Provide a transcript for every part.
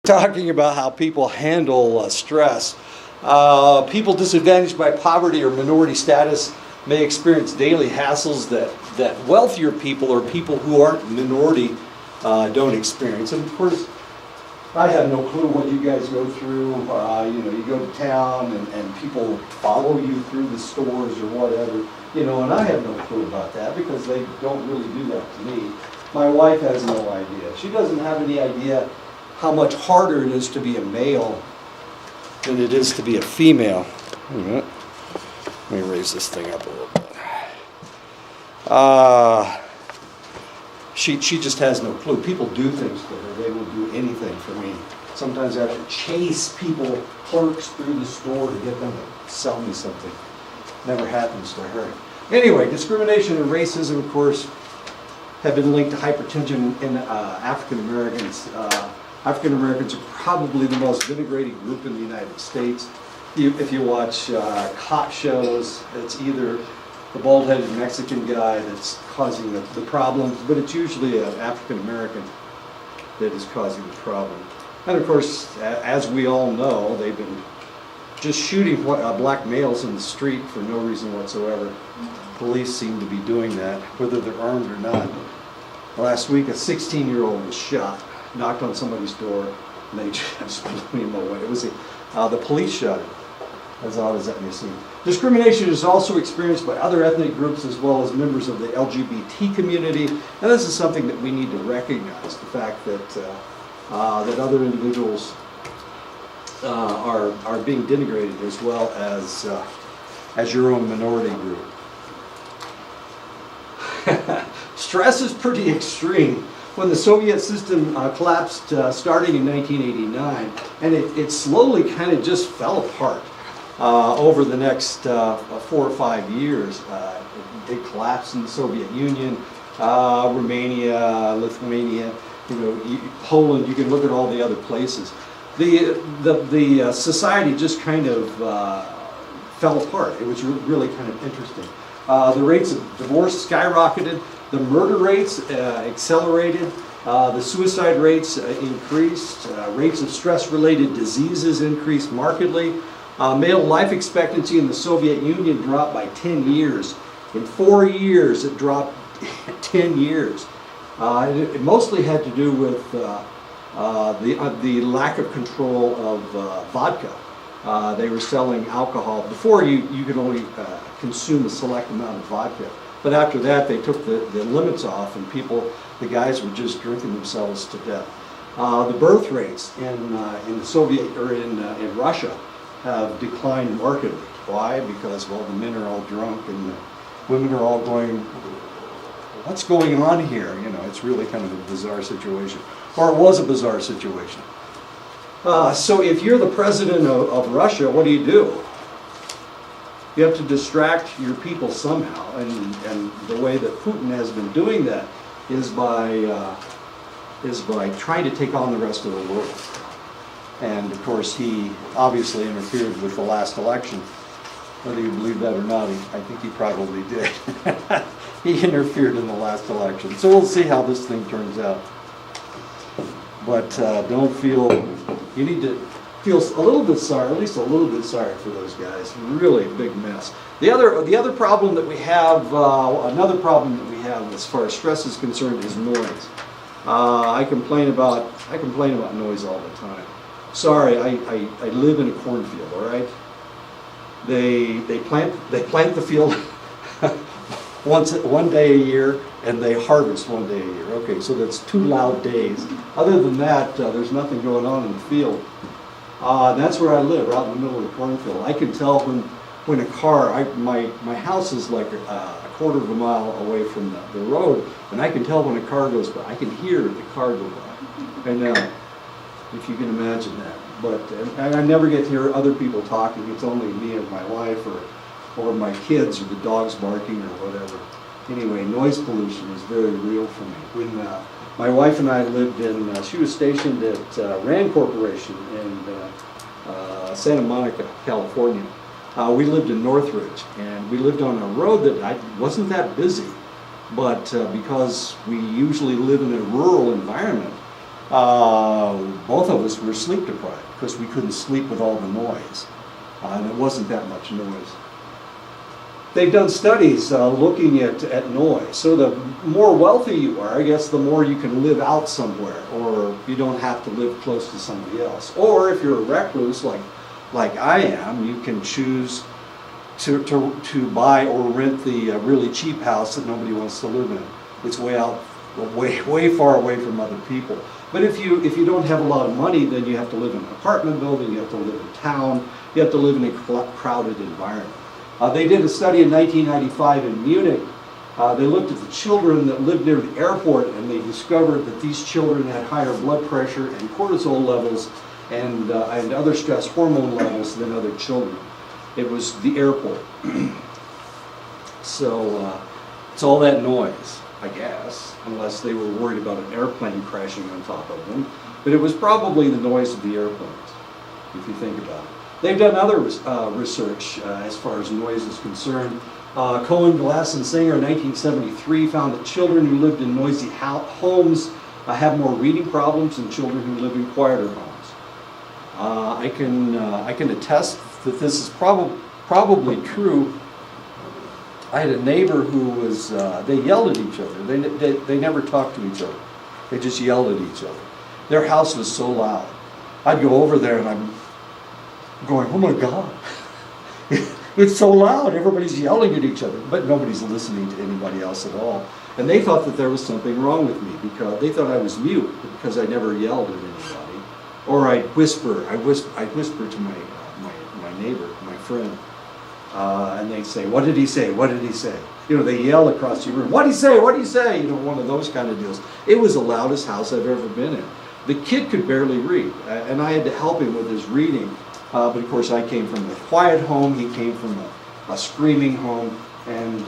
Talking about how people handle stress. People disadvantaged by poverty or minority status may experience daily hassles that wealthier people or people who aren't minority don't experience. And of course, I have no clue what you guys go through. You go to town and people follow you through the stores or whatever. And I have no clue about that because they don't really do that to me. My wife has no idea. She doesn't have any idea how much harder it is to be a male than it is to be a female. Wait a minute. Let me raise this thing up a little bit. She just has no clue. People do things for her. They will do anything for me. Sometimes I have to chase people, clerks through the store to get them to sell me something. Never happens to her. Anyway, discrimination and racism, of course, have been linked to hypertension in African Americans. African Americans are probably the most denigrated group in the United States. If you watch cop shows, it's either the bald-headed Mexican guy that's causing the problems, but it's usually an African American that is causing the problem. And of course, as we all know, they've been just shooting black males in the street for no reason whatsoever. Police seem to be doing that, whether they're armed or not. Last week, a 16-year-old was shot, knocked on somebody's door, and they just blew him away. It was the police shot him, as odd as that may seem. Discrimination is also experienced by other ethnic groups as well as members of the LGBT community, and this is something that we need to recognize, the fact that that other individuals are being denigrated as well as your own minority group. Stress is pretty extreme. When the Soviet system collapsed starting in 1989, and it slowly kind of just fell apart over the next 4 or 5 years. It collapsed in the Soviet Union, Romania, Lithuania, Poland. You can look at all the other places. The society just kind of fell apart. It was really kind of interesting. The rates of divorce skyrocketed. The murder rates accelerated. The suicide rates increased. Rates of stress-related diseases increased markedly. Male life expectancy in the Soviet Union dropped by 10 years. In 4 years, it dropped 10 years. It mostly had to do with the lack of control of vodka. They were selling alcohol. Before, you could only consume a select amount of vodka. But after that, they took the limits off, and the guys were just drinking themselves to death. The birth rates in the Soviet or in Russia have declined markedly. Why? Because the men are all drunk and the women are all going, "What's going on here?" It's really kind of a bizarre situation, or it was a bizarre situation. So if you're the president of Russia, what do? You have to distract your people somehow, and the way that Putin has been doing that is by trying to take on the rest of the world. And of course, he obviously interfered with the last election. Whether you believe that or not, I think he probably did. He interfered in the last election. So we'll see how this thing turns out. But don't feel, you need to feel a little bit sorry, at least a little bit sorry for those guys. Really big mess. The other problem that we have, another problem that we have as far as stress is concerned, is noise. I complain about noise all the time. Sorry, I live in a cornfield. All right. They plant the field one day a year, and they harvest one day a year. Okay, so that's 2 loud days. Other than that, there's nothing going on in the field. That's where I live, out in the middle of the cornfield. I can tell when a car, my house is like a quarter of a mile away from the road, and I can tell when a car goes by. I can hear the car go by. And if you can imagine that. But I never get to hear other people talking. It's only me and my wife or my kids or the dogs barking or whatever. Anyway, noise pollution is very real for me. When my wife and I lived she was stationed at Rand Corporation in Santa Monica, California. We lived in Northridge, and we lived on a road that wasn't that busy, but because we usually live in a rural environment, Both of us were sleep deprived because we couldn't sleep with all the noise. And it wasn't that much noise. They've done studies looking at noise. So the more wealthy you are, I guess the more you can live out somewhere, or you don't have to live close to somebody else. Or if you're a recluse like I am, you can choose to buy or rent the really cheap house that nobody wants to live in. It's way far away from other people. But if you don't have a lot of money, then you have to live in an apartment building, you have to live in town, you have to live in a crowded environment. They did a study in 1995 in Munich. They looked at the children that lived near the airport, and they discovered that these children had higher blood pressure and cortisol levels and other stress hormone levels than other children. It was the airport. So it's all that noise, I guess, unless they were worried about an airplane crashing on top of them. But it was probably the noise of the airplanes, if you think about it. They've done other research as far as noise is concerned. Cohen, Glass, and Singer in 1973 found that children who lived in noisy homes have more reading problems than children who live in quieter homes. I can attest that this is probably true. I had a neighbor who was, they yelled at each other. They never talked to each other. They just yelled at each other. Their house was so loud. I'd go over there and I'm going, oh my God, it's so loud, everybody's yelling at each other, but nobody's listening to anybody else at all. And they thought that there was something wrong with me because they thought I was mute because I never yelled at anybody. Or I'd whisper to my neighbor, my friend, and they'd say, what did he say, what did he say? You know, they yell across the room, what did he say, what did he say? You know, one of those kind of deals. It was the loudest house I've ever been in. The kid could barely read, and I had to help him with his reading. But of course, I came from a quiet home. He came from a screaming home, and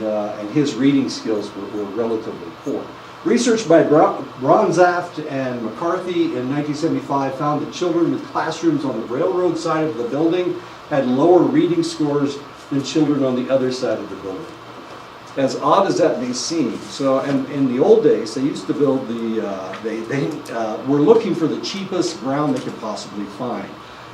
his reading skills were relatively poor. Research by Bronzaft and McCarthy in 1975 found that children with classrooms on the railroad side of the building had lower reading scores than children on the other side of the building. As odd as that may seem, so and in the old days, they used to build they were looking for the cheapest ground they could possibly find.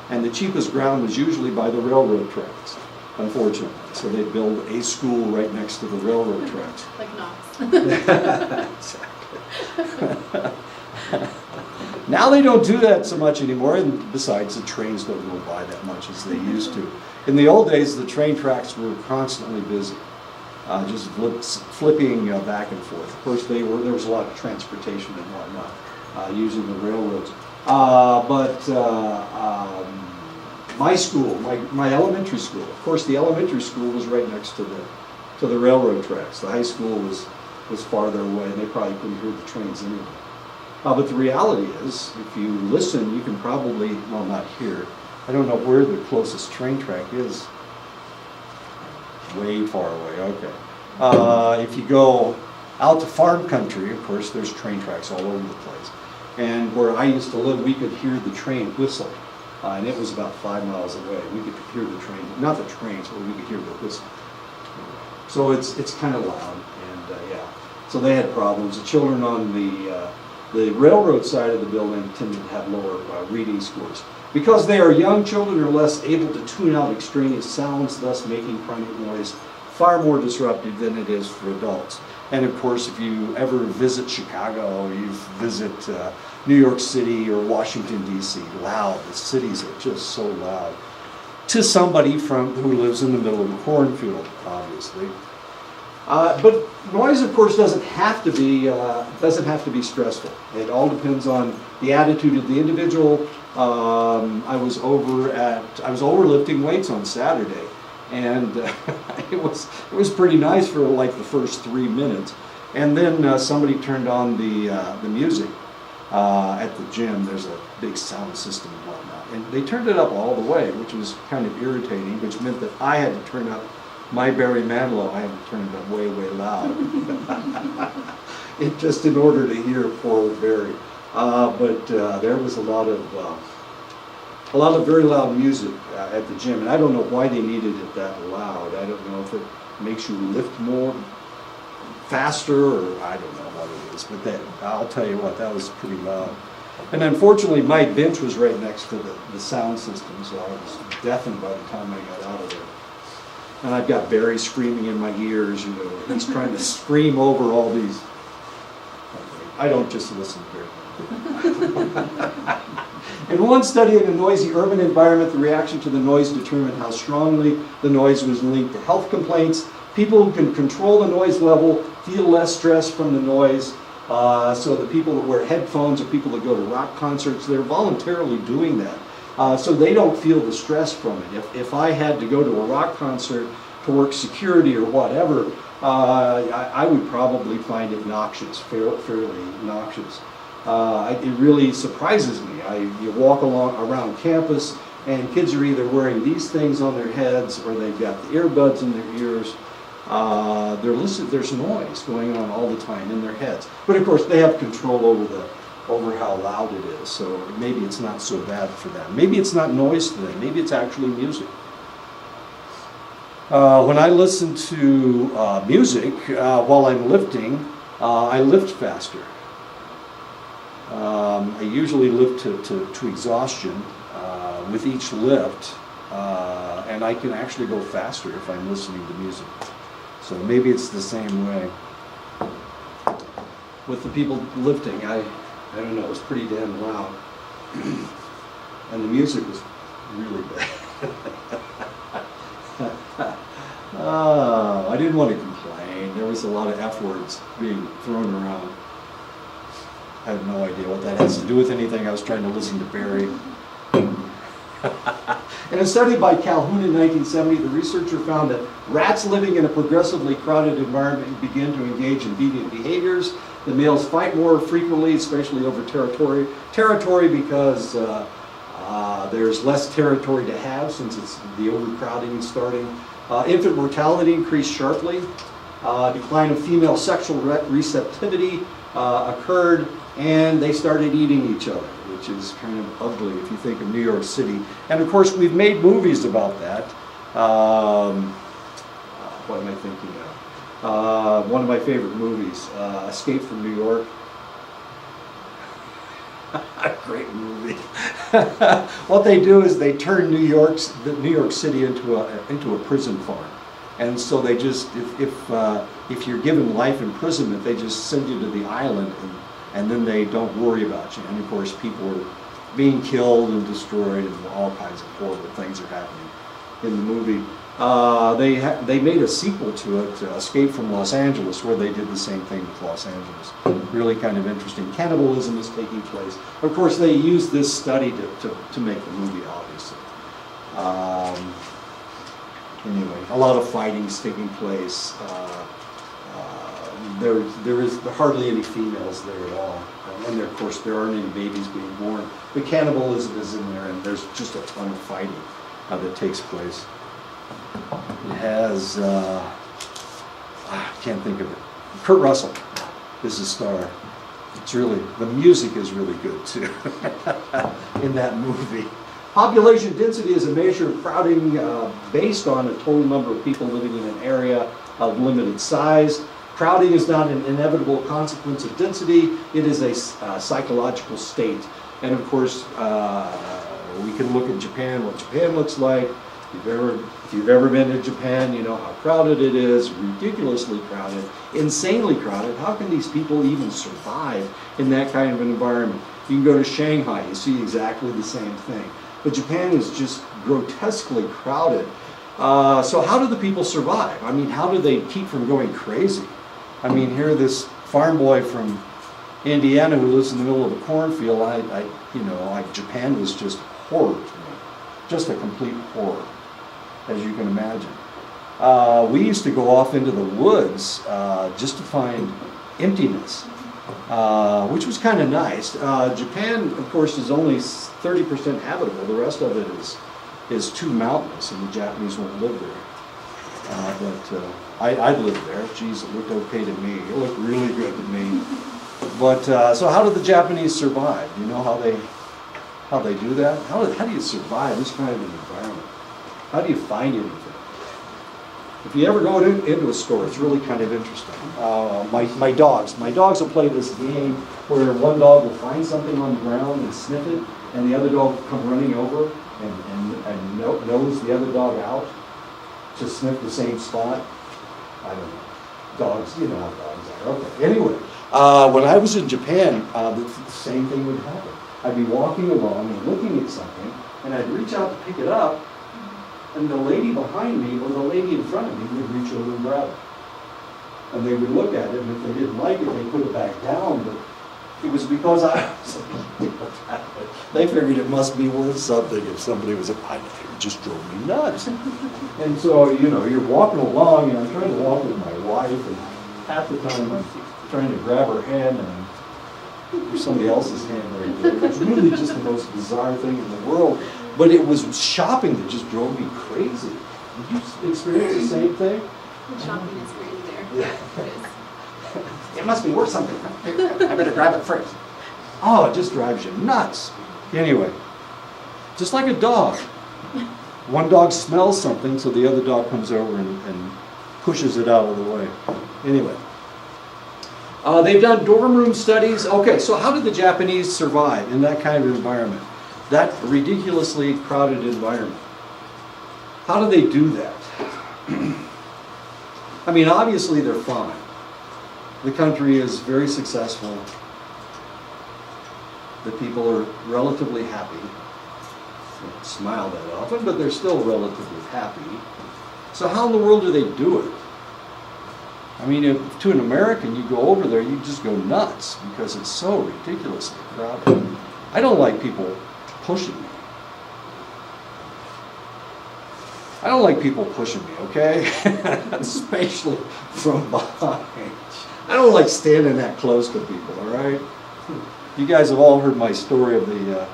And the cheapest ground was usually by the railroad tracks, unfortunately. So they'd build a school right next to the railroad tracks. Like Knox. Exactly. Now they don't do that so much anymore, and besides, the trains don't go by that much as they used to. In the old days, the train tracks were constantly busy, just flipping back and forth. Of course, there was a lot of transportation and whatnot using the railroads. My school, my elementary school, of course the elementary school was right next to the railroad tracks. The high school was farther away, and they probably couldn't hear the trains anyway. But the reality is, if you listen, you can probably, well, not here. I don't know where the closest train track is. Way far away, okay. If you go out to farm country, of course, there's train tracks all over the place. And where I used to live, we could hear the train whistle. And it was about 5 miles away. We could hear the train, not the trains, but we could hear the whistle. So it's kind of loud, and yeah. So they had problems. The children on the railroad side of the building tended to have lower reading scores. Because they are young, children are less able to tune out extraneous sounds, thus making chronic noise far more disruptive than it is for adults. And of course, if you ever visit Chicago, or you visit New York City or Washington, D.C., loud. The cities are just so loud. To somebody who lives in the middle of a cornfield, obviously. But noise, of course, doesn't have to be stressful. It all depends on the attitude of the individual. I was overlifting weights on Saturday, and it was pretty nice for like the first 3 minutes, and then somebody turned on the music at the gym. There's a big sound system and whatnot, and they turned it up all the way, which was kind of irritating, which meant that I had to turn up my Barry Manilow. I had to turn it up way loud, just in order to hear poor Barry. But there was a lot of very loud music at the gym, and I don't know why they needed it that loud. I don't know if it makes you lift more faster, or I don't know what it is, but I'll tell you what, that was pretty loud. And unfortunately, my bench was right next to the sound system, so I was deafened by the time I got out of there. And I've got Barry screaming in my ears, you know, he's trying to scream over all these. I don't just listen to Barry. In one study in a noisy urban environment, the reaction to the noise determined how strongly the noise was linked to health complaints. People who can control the noise level feel less stress from the noise. So the people that wear headphones or people that go to rock concerts, they're voluntarily doing that. So they don't feel the stress from it. If I had to go to a rock concert to work security or whatever, I would probably find it noxious, fairly noxious. It really surprises me. You walk around campus and kids are either wearing these things on their heads or they've got the earbuds in their ears. There's noise going on all the time in their heads. But of course they have control over how loud it is, so maybe it's not so bad for them. Maybe it's not noise to them, maybe it's actually music. When I listen to music while I'm lifting, I lift faster. I usually lift to exhaustion with each lift, and I can actually go faster if I'm listening to music. So maybe it's the same way. With the people lifting, I don't know, it was pretty damn loud. And the music was really bad. I didn't want to complain. There was a lot of F words being thrown around. I have no idea what that has to do with anything. I was trying to listen to Barry. In a study by Calhoun in 1970, the researcher found that rats living in a progressively crowded environment begin to engage in deviant behaviors. The males fight more frequently, especially over territory because there's less territory to have since it's the overcrowding starting. Infant mortality increased sharply. Decline of female sexual receptivity occurred, and they started eating each other, which is kind of ugly if you think of New York City. And of course, we've made movies about that. What am I thinking of? One of my favorite movies, Escape from New York. Great movie. What they do is they turn New York City into a prison farm, and so they just if you're given life imprisonment, they just send you to the island, and then they don't worry about you. And of course, people are being killed and destroyed, and all kinds of horrible things are happening in the movie. They made a sequel to it, Escape from Los Angeles, where they did the same thing with Los Angeles. Really kind of interesting. Cannibalism is taking place. Of course, they used this study to make the movie, obviously. Anyway, a lot of fighting's taking place. There is hardly any females there at all. And of course, there aren't any babies being born. But cannibalism is in there, and there's just a ton of fighting that takes place. It has, I can't think of it. Kurt Russell is the star. The music is really good too in that movie. Population density is a measure of crowding based on a total number of people living in an area of limited size. Crowding is not an inevitable consequence of density. It is a psychological state. And of course, we can look at Japan, what Japan looks like. If you've ever been to Japan, you know how crowded it is, ridiculously crowded, insanely crowded. How can these people even survive in that kind of an environment? You can go to Shanghai, you see exactly the same thing. But Japan is just grotesquely crowded. So how do the people survive? I mean, how do they keep from going crazy? I mean, here this farm boy from Indiana who lives in the middle of a cornfield, Japan was just horror to me. Just a complete horror, as you can imagine. We used to go off into the woods just to find emptiness, which was kind of nice. Japan, of course, is only 30% habitable. The rest of it is too mountainous, and the Japanese won't live there. But I'd live there. Geez, it looked okay to me. It looked really good to me. But so how did the Japanese survive? Do you know how they do that? How do you survive this kind of an environment? How do you find anything? If you ever go into a store, it's really kind of interesting. My dogs will play this game where one dog will find something on the ground and sniff it, and the other dog will come running over and nose the other dog out to sniff the same spot. I don't know. Dogs, you know how dogs are. Okay. Anyway, when I was in Japan, the same thing would happen. I'd be walking along and looking at something, and I'd reach out to pick it up, and the lady behind me or the lady in front of me would reach over and grab it. And they would look at it, and if they didn't like it, they'd put it back down. But it was because I was they figured it must be worth something if somebody was it just drove me nuts. And so, you know, you're walking along, and I'm trying to walk with my wife, and half the time I'm trying to grab her hand, and there's somebody else's hand there. It was really just the most bizarre thing in the world. But it was shopping that just drove me crazy. Did you experience the same thing? The shopping is crazy there. Yeah. It must be worth something. I better grab it first. Oh, it just drives you nuts. Anyway, just like a dog. One dog smells something, so the other dog comes over and pushes it out of the way. Anyway. They've done dorm room studies. Okay, so how did the Japanese survive in that kind of environment? That ridiculously crowded environment. How do they do that? I mean, obviously they're fine. The country is very successful. The people are relatively happy. They don't smile that often, but they're still relatively happy. So how in the world do they do it? I mean, if to an American, you go over there, you just go nuts because it's so ridiculously crowded. I don't like people pushing me. I don't like people pushing me, okay? Especially from behind. I don't like standing that close to people, all right? You guys have all heard my story of the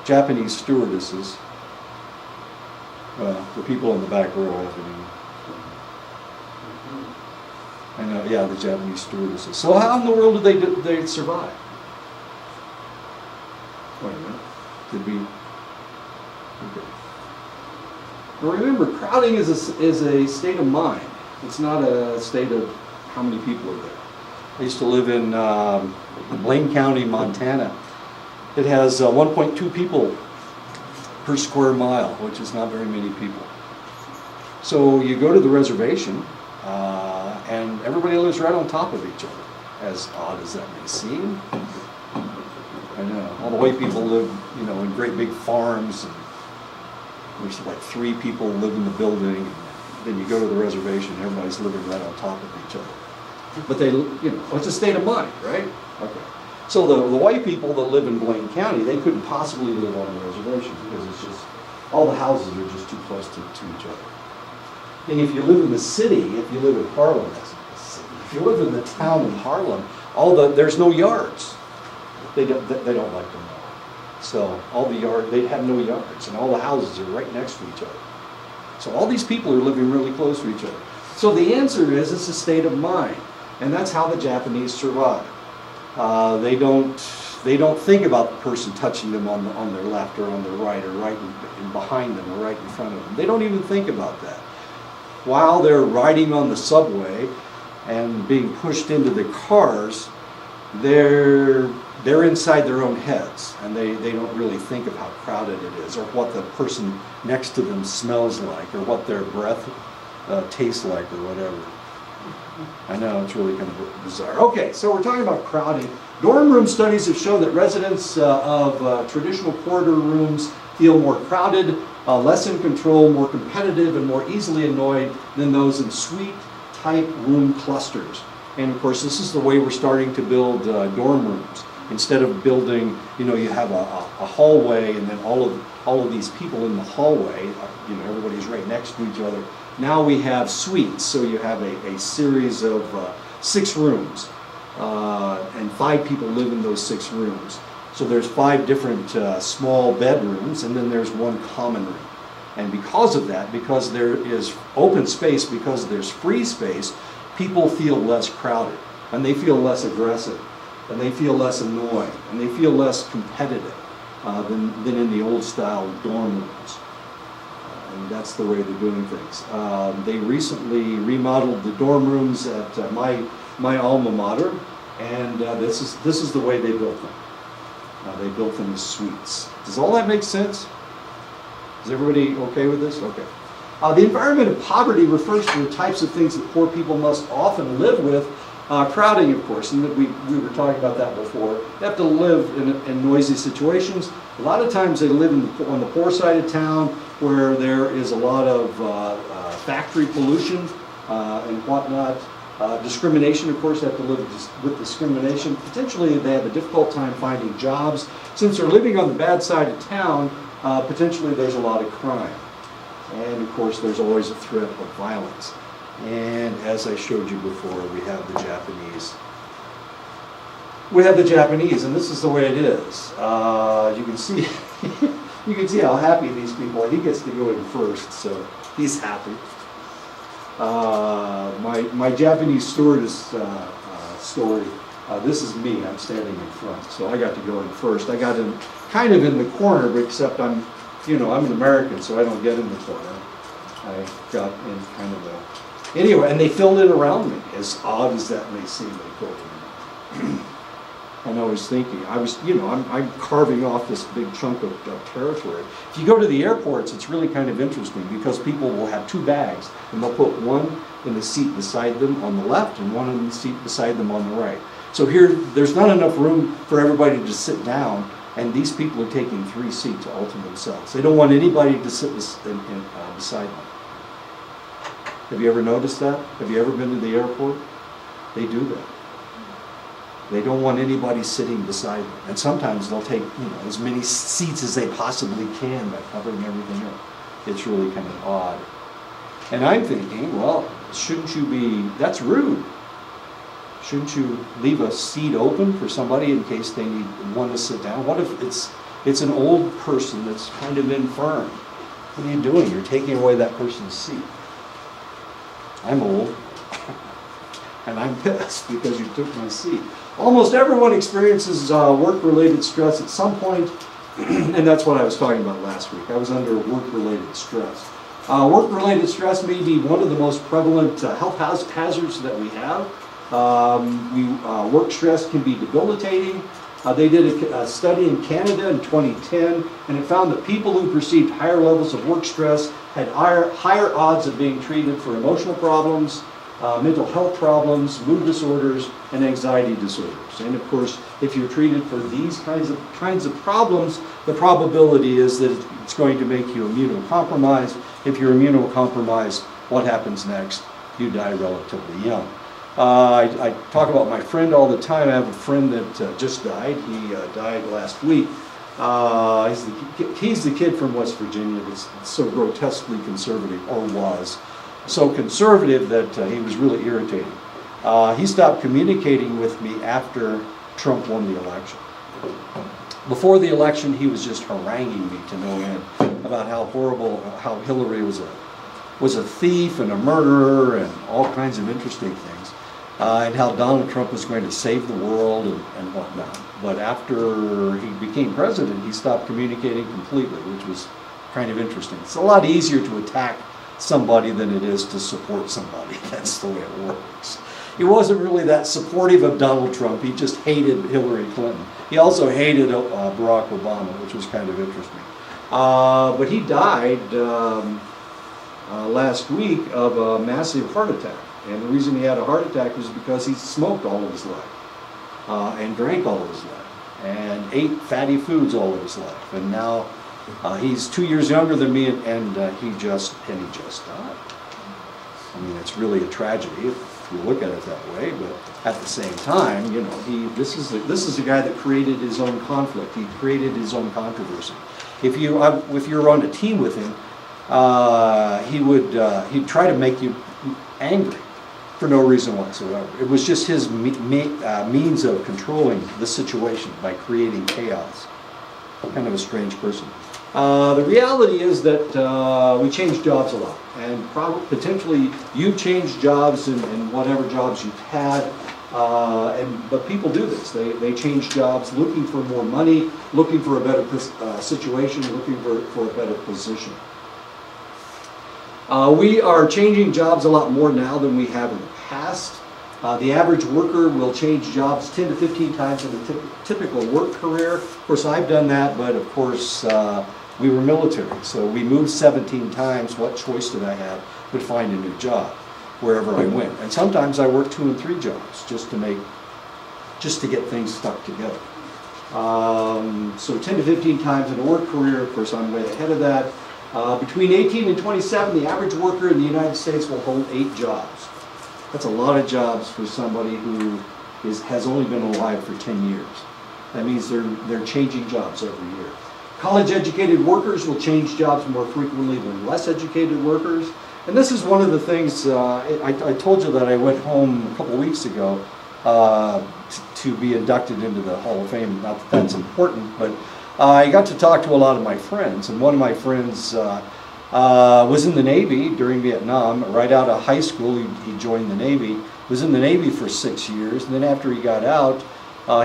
Japanese stewardesses. Well, the people in the back row have it. I know, yeah, the Japanese stewardesses. So how in the world did they survive? Wait a minute. Did we? Okay. Now remember, crowding is a state of mind. It's not a state of how many people are there. I used to live in Blaine County, Montana. It has 1.2 people per square mile, which is not very many people. So you go to the reservation, and everybody lives right on top of each other, as odd as that may seem. I know. All the white people live, you know, in great big farms, and there's like 3 people live in the building, and then you go to the reservation, and everybody's living right on top of each other. But they, you know, it's a state of mind, right? Okay. So the white people that live in Blaine County, they couldn't possibly live on a reservation because it's just, all the houses are just too close to each other. And if you live in the city, if you live in Harlem, that's not the city. If you live in the town of Harlem, there's no yards. They don't like to mow. So they'd have no yards, and all the houses are right next to each other. So all these people are living really close to each other. So the answer is it's a state of mind, and that's how the Japanese survive. They don't think about the person touching them on their left or on their right, or right in behind them, or right in front of them. They don't even think about that. While they're riding on the subway and being pushed into the cars, they're inside their own heads, and they don't really think of how crowded it is, or what the person next to them smells like, or what their breath tastes like, or whatever. I know, it's really kind of bizarre. Okay, so we're talking about crowding. Dorm room studies have shown that residents of traditional corridor rooms feel more crowded, less in control, more competitive, and more easily annoyed than those in suite-type room clusters. And of course, this is the way we're starting to build dorm rooms. Instead of building, you know, you have a hallway, and then all of these people in the hallway, you know, everybody's right next to each other. Now we have suites, so you have a series of 6 rooms, and 5 people live in those 6 rooms. So there's 5 different small bedrooms, and then there's one common room. And because of that, because there is open space, because there's free space, people feel less crowded, and they feel less aggressive, and they feel less annoying, and they feel less competitive than in the old style dorm rooms. and that's the way they're doing things. They recently remodeled the dorm rooms at my alma mater, and this is the way they built them. They built them as suites. Does all that make sense? Is everybody okay with this? Okay. The environment of poverty refers to the types of things that poor people must often live with. Crowding, of course, and we were talking about that before. They have to live in noisy situations. A lot of times they live on the poor side of town where there is a lot of factory pollution and whatnot. Discrimination, of course, they have to live with discrimination. Potentially they have a difficult time finding jobs. Since they're living on the bad side of town, potentially there's a lot of crime. And of course there's always a threat of violence. And as I showed you before, we have the Japanese. We have the Japanese, and this is the way it is. You can see, you can see how happy these people are. He gets to go in first, so he's happy. My Japanese stewardess story. This is me. I'm standing in front, so I got to go in first. I got in kind of in the corner, but except I'm an American, so I don't get in the corner. I got in kind of a. Anyway, and they filled it around me, as odd as that may seem. They filled it in. And I was thinking, I'm carving off this big chunk of territory. If you go to the airports, it's really kind of interesting because people will have two bags, and they'll put one in the seat beside them on the left and one in the seat beside them on the right. So here, there's not enough room for everybody to sit down, and these people are taking 3 seats all to themselves. They don't want anybody to sit beside them. Have you ever noticed that? Have you ever been to the airport? They do that. They don't want anybody sitting beside them. And sometimes they'll take, as many seats as they possibly can by covering everything up. It's really kind of odd. And I'm thinking, well, shouldn't you be, that's rude. Shouldn't you leave a seat open for somebody in case they want to sit down? What if it's an old person that's kind of infirm? What are you doing? You're taking away that person's seat. I'm old, and I'm pissed because you took my seat. Almost everyone experiences work-related stress at some point, and that's what I was talking about last week. I was under work-related stress. Work-related stress may be one of the most prevalent health hazards that we have. Work stress can be debilitating. They did a study in Canada in 2010, and it found that people who perceived higher levels of work stress had higher odds of being treated for emotional problems, mental health problems, mood disorders, and anxiety disorders. And of course, if you're treated for these kinds of problems, the probability is that it's going to make you immunocompromised. If you're immunocompromised, what happens next? You die relatively young. I talk about my friend all the time. I have a friend that just died. He died last week. He's the kid from West Virginia that's so grotesquely conservative, or was so conservative that he was really irritating. He stopped communicating with me after Trump won the election. Before the election, he was just haranguing me to no end about how horrible, how Hillary was a thief and a murderer and all kinds of interesting things. And how Donald Trump was going to save the world and whatnot. But after he became president, he stopped communicating completely, which was kind of interesting. It's a lot easier to attack somebody than it is to support somebody. That's the way it works. He wasn't really that supportive of Donald Trump. He just hated Hillary Clinton. He also hated Barack Obama, which was kind of interesting. But he died last week of a massive heart attack. And the reason he had a heart attack was because he smoked all of his life, and drank all of his life, and ate fatty foods all of his life. And now he's 2 years younger than me, and he just died. I mean, it's really a tragedy if you look at it that way. But at the same time, this is a guy that created his own conflict. He created his own controversy. If you're on a team with him, he'd try to make you angry for no reason whatsoever. It was just his means of controlling the situation by creating chaos. Kind of a strange person. The reality is that we change jobs a lot, and potentially you've changed jobs in whatever jobs you've had, but people do this. They change jobs looking for more money, looking for a better situation, looking for a better position. We are changing jobs a lot more now than we have in the past. The average worker will change jobs 10 to 15 times in a typical work career. Of course, I've done that, but of course, we were military, so we moved 17 times. What choice did I have but find a new job wherever I went? And sometimes I worked 2 and 3 jobs just to get things stuck together. So 10 to 15 times in a work career. Of course, I'm way ahead of that. Between 18 and 27, the average worker in the United States will hold 8 jobs. That's a lot of jobs for somebody who has only been alive for 10 years. That means they're changing jobs every year. College-educated workers will change jobs more frequently than less educated workers. And this is one of the things, I told you that I went home a couple weeks ago to be inducted into the Hall of Fame. Not that that's important, but I got to talk to a lot of my friends. And one of my friends was in the Navy during Vietnam. Right out of high school, he joined the Navy. Was in the Navy for 6 years. And then after he got out,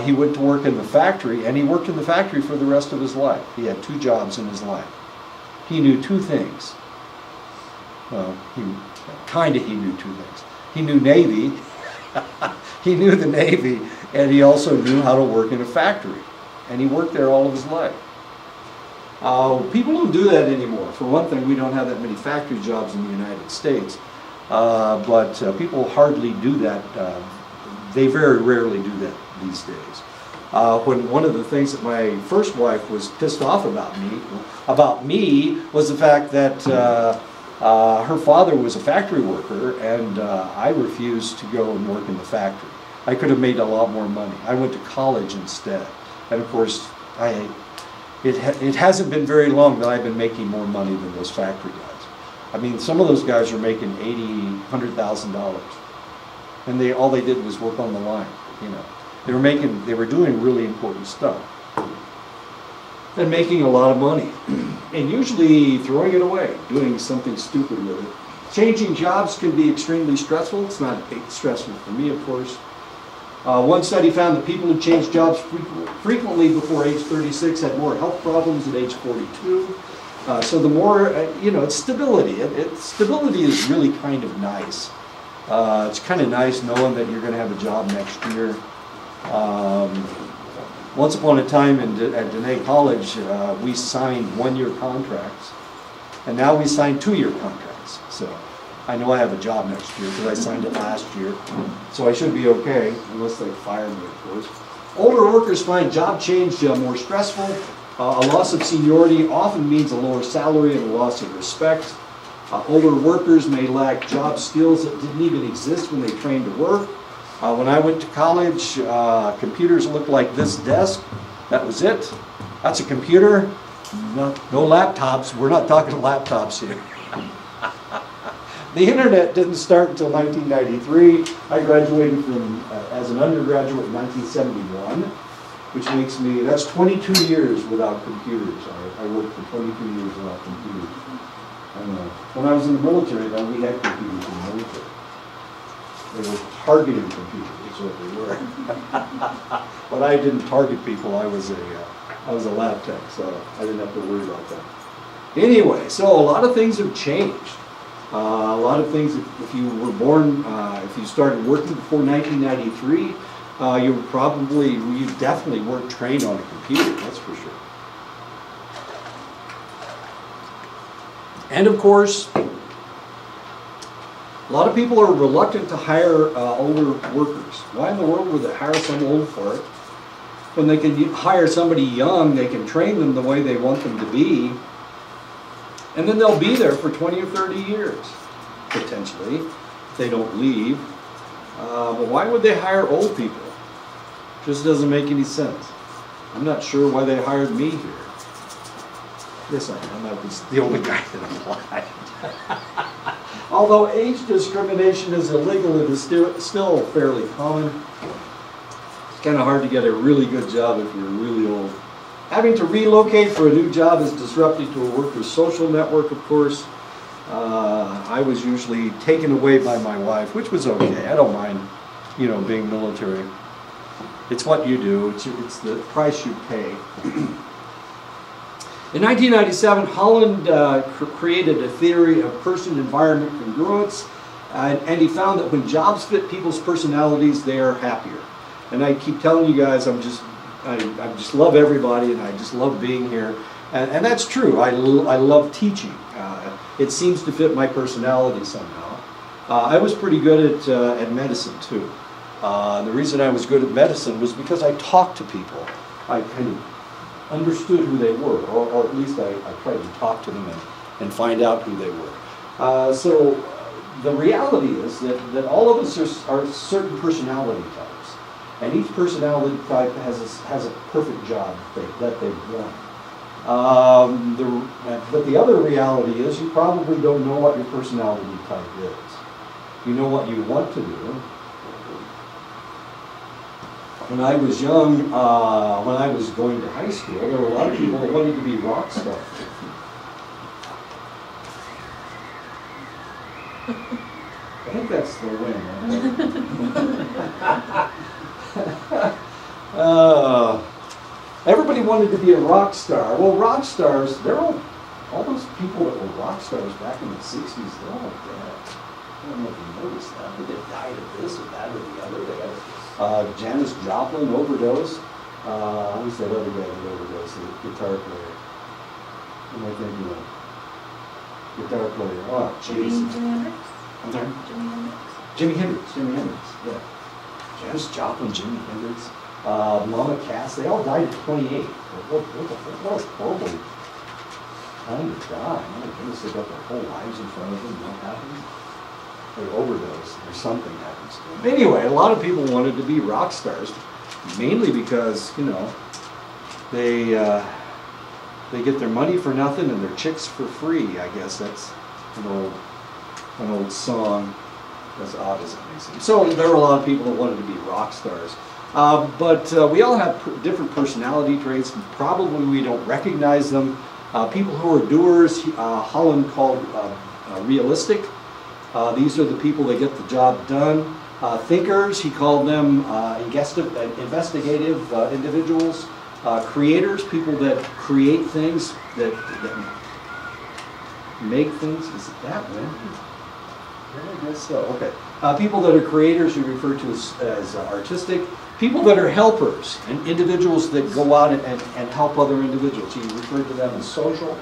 he went to work in the factory, and he worked in the factory for the rest of his life. He had 2 jobs in his life. He knew 2 things. Well, he knew 2 things. He knew Navy, he knew the Navy, and he also knew how to work in a factory. And he worked there all of his life. People don't do that anymore. For one thing, we don't have that many factory jobs in the United States, but people hardly do that. They very rarely do that these days. When one of the things that my first wife was pissed off about me was the fact that her father was a factory worker, and I refused to go and work in the factory. I could have made a lot more money. I went to college instead, and of course, it hasn't been very long that I've been making more money than those factory guys. I mean, some of those guys are making $100,000, and all they did was work on the line. You know, they were doing really important stuff and making a lot of money, and usually throwing it away, doing something stupid with it. Changing jobs can be extremely stressful. It's not stressful for me, of course. One study found that people who changed jobs frequently before age 36 had more health problems at age 42. So the more, it's stability. Stability is really kind of nice. It's kind of nice knowing that you're going to have a job next year. Once upon a time at Dene College, we signed 1-year contracts, and now we sign 2-year contracts. So I know I have a job next year because I signed it last year, so I should be okay, unless they fire me, of course. Older workers find job change more stressful. A loss of seniority often means a lower salary and a loss of respect. Older workers may lack job skills that didn't even exist when they trained to work. When I went to college, computers looked like this desk. That was it. That's a computer. No laptops. We're not talking laptops here. The internet didn't start until 1993. I graduated as an undergraduate in 1971, which makes that's 22 years without computers. I worked for 22 years without computers. And when I was in the military, then we had computers in the military. They were targeting computers, is what they were. But I didn't target people. I was a lab tech, so I didn't have to worry about that. Anyway, so a lot of things have changed. A lot of things, if you were born, if you started working before 1993, you definitely weren't trained on a computer, that's for sure. And of course, a lot of people are reluctant to hire older workers. Why in the world would they hire some old fart? When they can hire somebody young, they can train them the way they want them to be, and then they'll be there for 20 or 30 years, potentially, if they don't leave. But why would they hire old people? Just doesn't make any sense. I'm not sure why they hired me here. Yes, I am. I was the only guy that applied. Although age discrimination is illegal, it is still fairly common. It's kind of hard to get a really good job if you're really old. Having to relocate for a new job is disrupting to a worker's social network, of course. I was usually taken away by my wife, which was okay. I don't mind, being military. It's what you do. It's the price you pay. In 1997, Holland created a theory of person-environment congruence, and he found that when jobs fit people's personalities, they are happier. And I keep telling you guys, I just love everybody, and I just love being here. And that's true. I love teaching. It seems to fit my personality somehow. I was pretty good at medicine too. The reason I was good at medicine was because I talked to people. I kind of understood who they were, or at least I tried to talk to them and find out who they were. So the reality is that all of us are certain personality types, and each personality type has a perfect job that they want. But the other reality is you probably don't know what your personality type is. You know what you want to do. When I was young, when I was going to high school, there were a lot of people that wanted to be rock stars. I think that's the wind. Everybody wanted to be a rock star. Well, rock stars, they're all those people that were rock stars back in the 60s, they're all dead. I don't know if you noticed that, but they died of this or that or the other. They had Janis Joplin overdosed. Who's that other guy that overdosed? The guitar player. What am I thinking of? Guitar player. Oh, jeez. Jimi Hendrix? I'm sorry? Jimi Hendrix? Jimi Hendrix, yeah. Janis Joplin, Jimi Hendrix, Mama Cass, they all died at 28. What a horrible time to die. My goodness, they got their whole lives in front of them. What happens? They overdose or something happens to them. Anyway, a lot of people wanted to be rock stars, mainly because, you know, they get their money for nothing and their chicks for free. I guess that's an old song, as odd as it may seem. So there were a lot of people that wanted to be rock stars. But we all have different personality traits. Probably we don't recognize them. People who are doers, Holland called realistic. These are the people that get the job done. Thinkers, he called them investigative individuals. Creators, people that create things, that make things. Is it that way? I guess so. Okay. People that are creators, you refer to as artistic. People that are helpers and individuals that go out and help other individuals. You refer to them as social.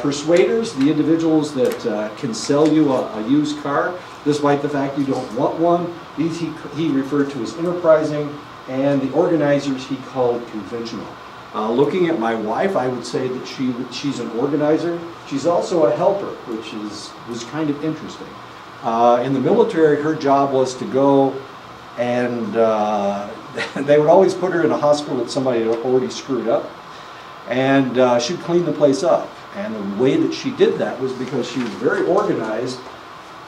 Persuaders, the individuals that can sell you a used car, despite the fact you don't want one. These he referred to as enterprising. And the organizers he called conventional. Looking at my wife, I would say that she's an organizer. She's also a helper, which was kind of interesting. In the military, her job was to go and they would always put her in a hospital that somebody had already screwed up, and she'd clean the place up. And the way that she did that was because she was very organized,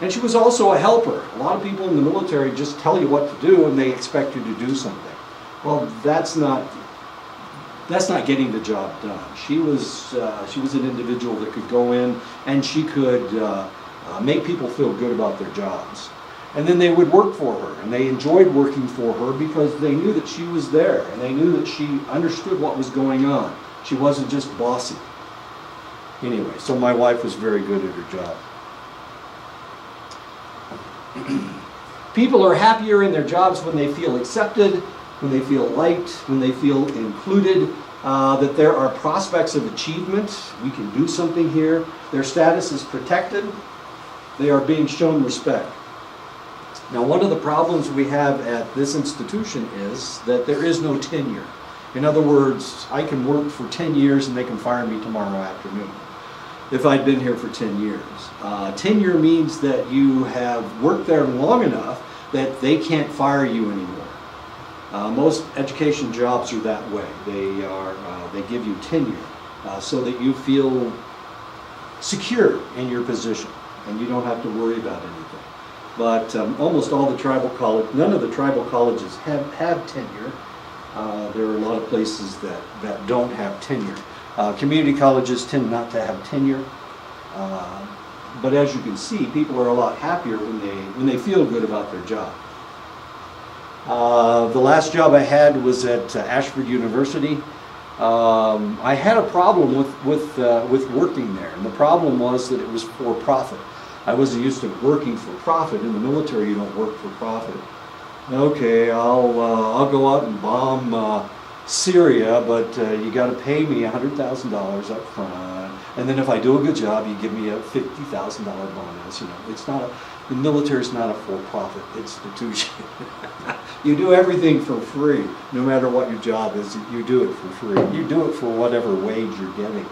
and she was also a helper. A lot of people in the military just tell you what to do and they expect you to do something. Well, that's not getting the job done. She was an individual that could go in and she could make people feel good about their jobs. And then they would work for her, and they enjoyed working for her because they knew that she was there, and they knew that she understood what was going on. She wasn't just bossy. Anyway, so my wife was very good at her job. People are happier in their jobs when they feel accepted, when they feel liked, when they feel included, that there are prospects of achievement. We can do something here. Their status is protected. They are being shown respect. Now, one of the problems we have at this institution is that there is no tenure. In other words, I can work for 10 years and they can fire me tomorrow afternoon if I'd been here for 10 years. Tenure means that you have worked there long enough that they can't fire you anymore. Most education jobs are that way. They give you tenure so that you feel secure in your position and you don't have to worry about anything. But almost all the none of the tribal colleges have tenure. There are a lot of places that don't have tenure. Community colleges tend not to have tenure. But as you can see, people are a lot happier when they feel good about their job. The last job I had was at Ashford University. I had a problem with working there, and the problem was that it was for profit. I wasn't used to working for profit. In the military, you don't work for profit. Okay, I'll go out and bomb Syria, but you got to pay me $100,000 up front, and then if I do a good job, you give me a $50,000 bonus. You know, the military's not a for-profit institution. You do everything for free, no matter what your job is. You do it for free. You do it for whatever wage you're getting.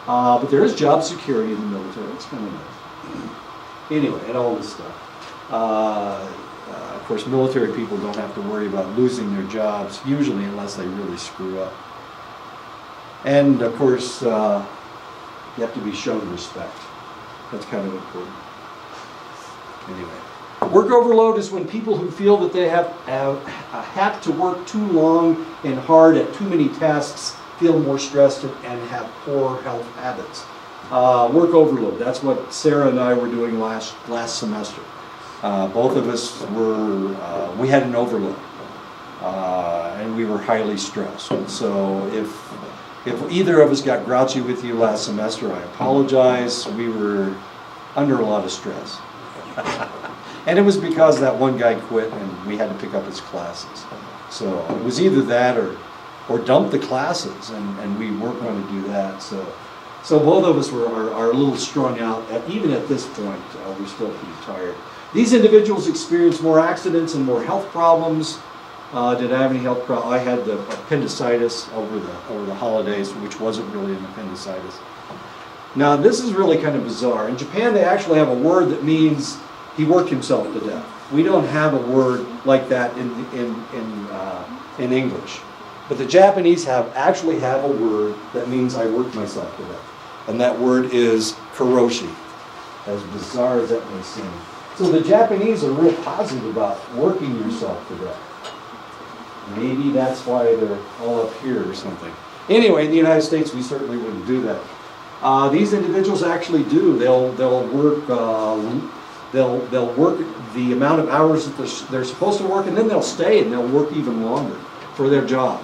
But there is job security in the military. It's kind of nice. Anyway, and all this stuff. Of course, military people don't have to worry about losing their jobs, usually unless they really screw up. And of course, you have to be shown respect. That's kind of important. Anyway, work overload is when people who feel that they have to work too long and hard at too many tasks feel more stressed and have poor health habits. Work overload, that's what Sarah and I were doing last semester. Both of us we had an overload, and we were highly stressed. And so if either of us got grouchy with you last semester, I apologize. We were under a lot of stress. And it was because that one guy quit and we had to pick up his classes. So it was either that or dump the classes, and we weren't going to do that. So both of us are a little strung out. Even at this point, we're still pretty tired. These individuals experience more accidents and more health problems. Did I have any health problems? I had the appendicitis over the holidays, which wasn't really an appendicitis. Now, this is really kind of bizarre. In Japan, they actually have a word that means he worked himself to death. We don't have a word like that in English. But the Japanese actually have a word that means I worked myself to death. And that word is Karoshi, as bizarre as that may seem. So the Japanese are real positive about working yourself to death. Maybe that's why they're all up here or something. Anyway, in the United States, we certainly wouldn't do that. These individuals actually do. They'll work the amount of hours that they're supposed to work, and then they'll stay and they'll work even longer for their job.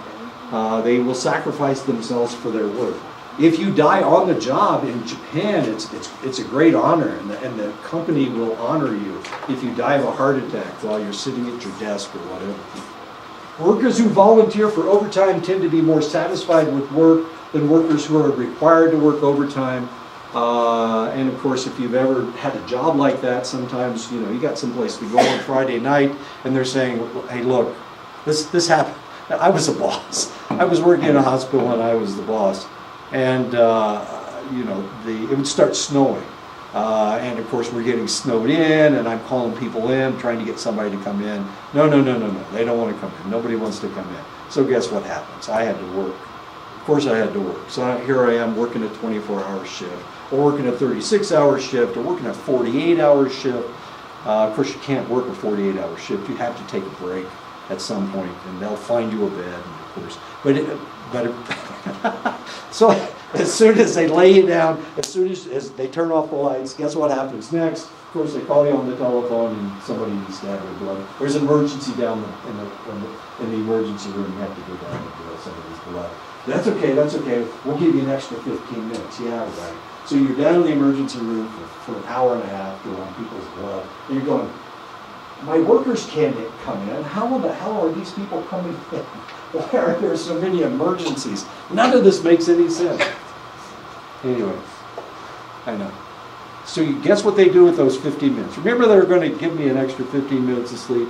They will sacrifice themselves for their work. If you die on the job in Japan, it's a great honor, and the company will honor you if you die of a heart attack while you're sitting at your desk or whatever. Workers who volunteer for overtime tend to be more satisfied with work than workers who are required to work overtime. And of course, if you've ever had a job like that, sometimes you got someplace to go on Friday night, and they're saying, "Hey, look, this happened." I was a boss. I was working in a hospital, and I was the boss. And it would start snowing, and of course we're getting snowed in, and I'm calling people in, trying to get somebody to come in. No, they don't want to come in. Nobody wants to come in. So guess what happens? I had to work. Of course I had to work. So here I am working a 24-hour shift, or working a 36-hour shift, or working a 48-hour shift. Of course you can't work a 48-hour shift. You have to take a break at some point, and they'll find you a bed, of course. So as soon as they lay you down, as soon as they turn off the lights, guess what happens next? Of course, they call you on the telephone, and somebody needs to have their blood. There's an emergency down in the emergency room. You have to go down and do somebody's blood. That's okay. We'll give you an extra 15 minutes. Yeah, right. So you're down in the emergency room for an hour and a half doing people's blood. And you're going, my workers can't come in. How the hell are these people coming in? Why are there so many emergencies? None of this makes any sense. Anyway, I know. So you guess what they do with those 15 minutes? Remember they were going to give me an extra 15 minutes of sleep?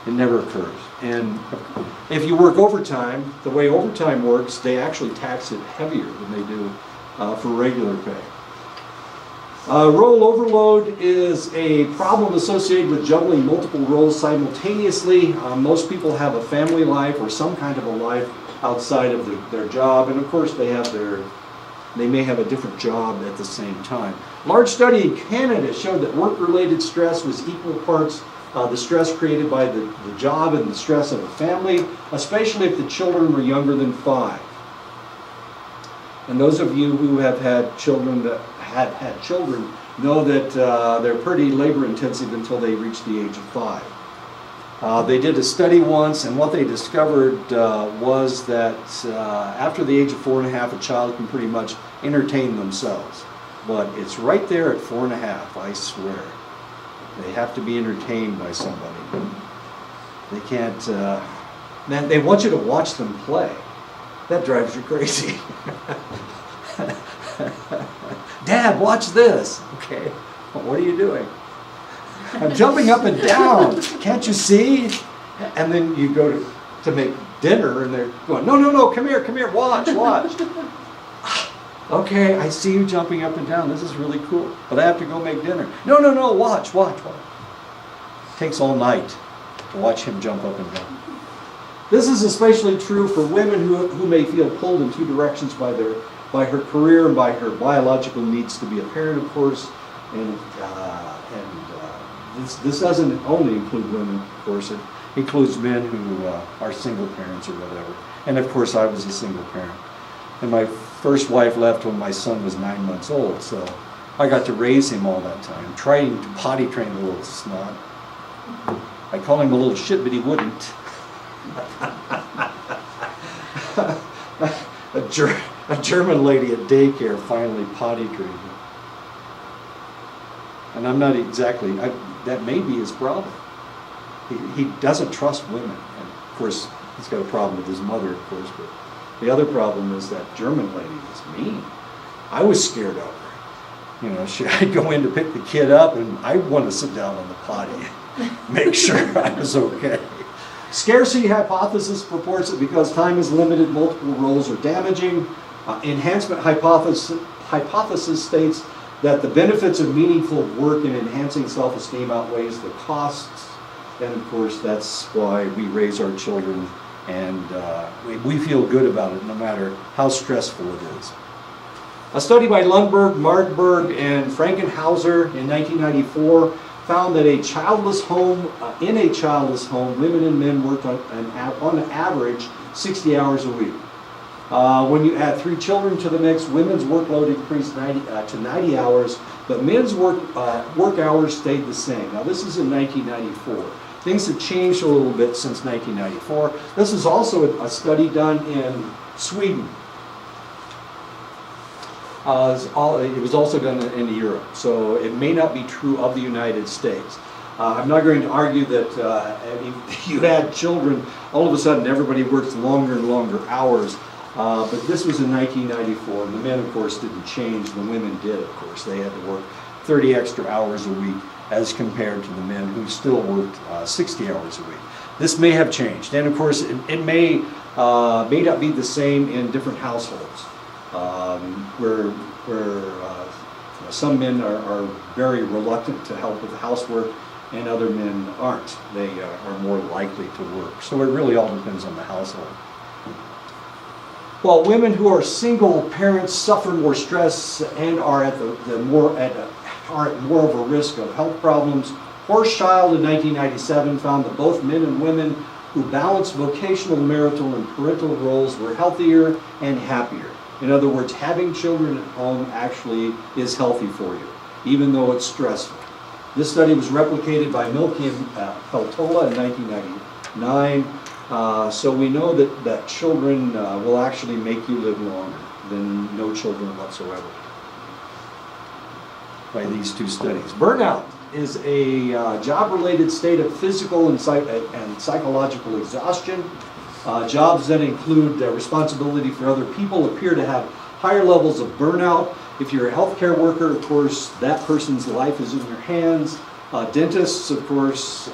It never occurs. And if you work overtime, the way overtime works, they actually tax it heavier than they do for regular pay. Role overload is a problem associated with juggling multiple roles simultaneously. Most people have a family life or some kind of a life outside of their job, and of course they may have a different job at the same time. A large study in Canada showed that work-related stress was equal parts the stress created by the job and the stress of a family, especially if the children were younger than 5. And those of you who have had children that had children know that they're pretty labor intensive until they reach the age of 5. They did a study once, and what they discovered was that after the age of 4.5, a child can pretty much entertain themselves. But it's right there at 4.5, I swear. They have to be entertained by somebody. They can't, man, they want you to watch them play. That drives you crazy. Dad, watch this. Okay, well, what are you doing? I'm jumping up and down. Can't you see? And then you go to make dinner, and they're going, no, come here, watch. Okay, I see you jumping up and down. This is really cool. But I have to go make dinner. No, watch. Takes all night to watch him jump up and down. This is especially true for women who may feel pulled in two directions by her career and by her biological needs to be a parent, of course. And this doesn't only include women, of course. It includes men who are single parents or whatever. And of course, I was a single parent. And my first wife left when my son was 9 months old, so I got to raise him all that time, trying to potty train the little snot. I call him a little shit, but he wouldn't. A German lady at daycare finally potty trained him. And I'm not exactly, that may be his problem. He doesn't trust women. And of course, he's got a problem with his mother, of course, but the other problem is that German lady was mean. I was scared of her. You know, I'd go in to pick the kid up, and I want to sit down on the potty, make sure I was okay. Scarcity hypothesis purports that because time is limited, multiple roles are damaging. Enhancement hypothesis states that the benefits of meaningful work in enhancing self-esteem outweighs the costs. And of course, that's why we raise our children, and we feel good about it no matter how stressful it is. A study by Lundberg, Marburg, and Frankenhauser in 1994 found that in a childless home, women and men worked on an average 60 hours a week. When you add 3 children to the mix, women's workload increased to 90 hours, but men's work hours stayed the same. Now this is in 1994. Things have changed a little bit since 1994. This is also a study done in Sweden. It was also done in Europe, so it may not be true of the United States. I'm not going to argue that if you had children, all of a sudden everybody works longer and longer hours. But this was in 1994, and the men, of course, didn't change. The women did, of course. They had to work 30 extra hours a week as compared to the men who still worked 60 hours a week. This may have changed, and of course, it may not be the same in different households, where some men are very reluctant to help with housework, and other men aren't. They are more likely to work. So it really all depends on the household. While women who are single parents suffer more stress and are at more of a risk of health problems, Horschild in 1997 found that both men and women who balanced vocational, marital, and parental roles were healthier and happier. In other words, having children at home actually is healthy for you, even though it's stressful. This study was replicated by Milky and Peltola in 1999. So we know that children will actually make you live longer than no children whatsoever by these 2 studies. Burnout is a job-related state of physical and psychological exhaustion. Jobs that include responsibility for other people appear to have higher levels of burnout. If you're a healthcare worker, of course, that person's life is in your hands. Dentists, of course,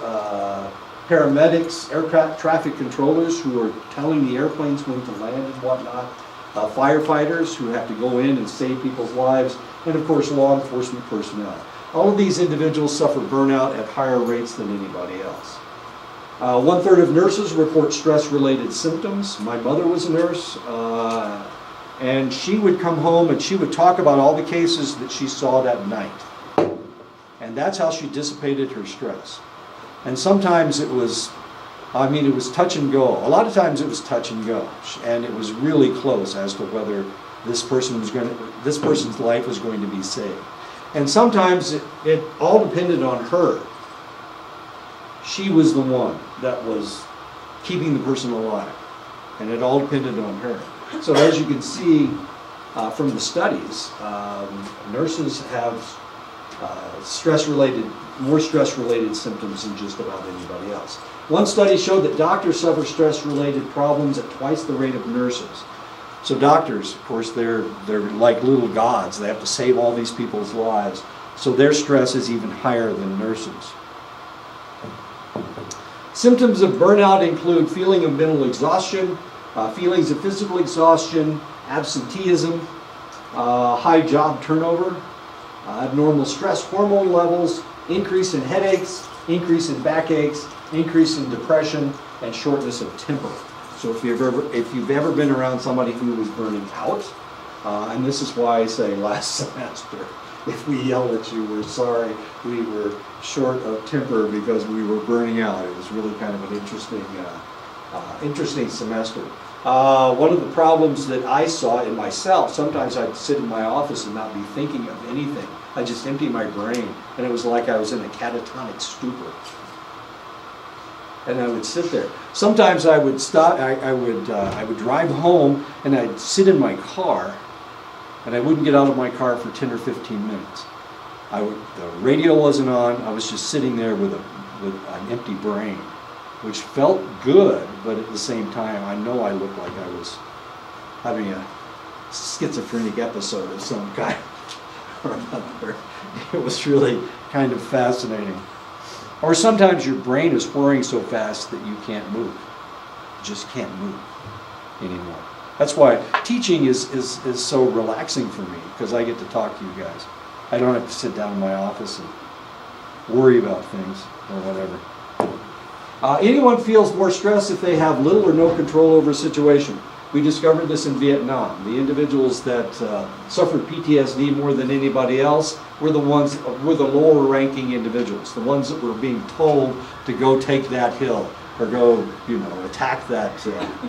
paramedics, air traffic controllers who are telling the airplanes when to land and whatnot, firefighters who have to go in and save people's lives, and of course law enforcement personnel. All of these individuals suffer burnout at higher rates than anybody else. 1/3 of nurses report stress-related symptoms. My mother was a nurse, and she would come home and she would talk about all the cases that she saw that night. And that's how she dissipated her stress. And sometimes it was touch and go. A lot of times it was touch and go, and it was really close as to whether this person's life was going to be saved. And sometimes it all depended on her. she was the one that was keeping the person alive, and it all depended on her. So as you can see from the studies, nurses have more stress-related symptoms than just about anybody else. One study showed that doctors suffer stress-related problems at twice the rate of nurses. So doctors, of course, they're like little gods. They have to save all these people's lives. So their stress is even higher than nurses. Symptoms of burnout include feeling of mental exhaustion, feelings of physical exhaustion, absenteeism, high job turnover, abnormal stress hormone levels, increase in headaches, increase in backaches, increase in depression, and shortness of temper. So if you've ever been around somebody who was burning out, and this is why I say last semester, if we yelled at you, we're sorry, we were short of temper because we were burning out. It was really kind of an interesting semester. One of the problems that I saw in myself, sometimes I'd sit in my office and not be thinking of anything. I'd just empty my brain, and it was like I was in a catatonic stupor. And I would sit there. Sometimes I would stop. I would drive home, and I'd sit in my car, and I wouldn't get out of my car for 10 or 15 minutes. The radio wasn't on. I was just sitting there with an empty brain, which felt good, but at the same time, I know I looked like I was having a schizophrenic episode of some kind or another. It was really kind of fascinating. Or sometimes your brain is whirring so fast that you can't move. You just can't move anymore. That's why teaching is so relaxing for me, because I get to talk to you guys. I don't have to sit down in my office and worry about things or whatever. Anyone feels more stress if they have little or no control over a situation. We discovered this in Vietnam. The individuals that suffered PTSD more than anybody else were the lower ranking individuals, the ones that were being told to go take that hill or go, attack that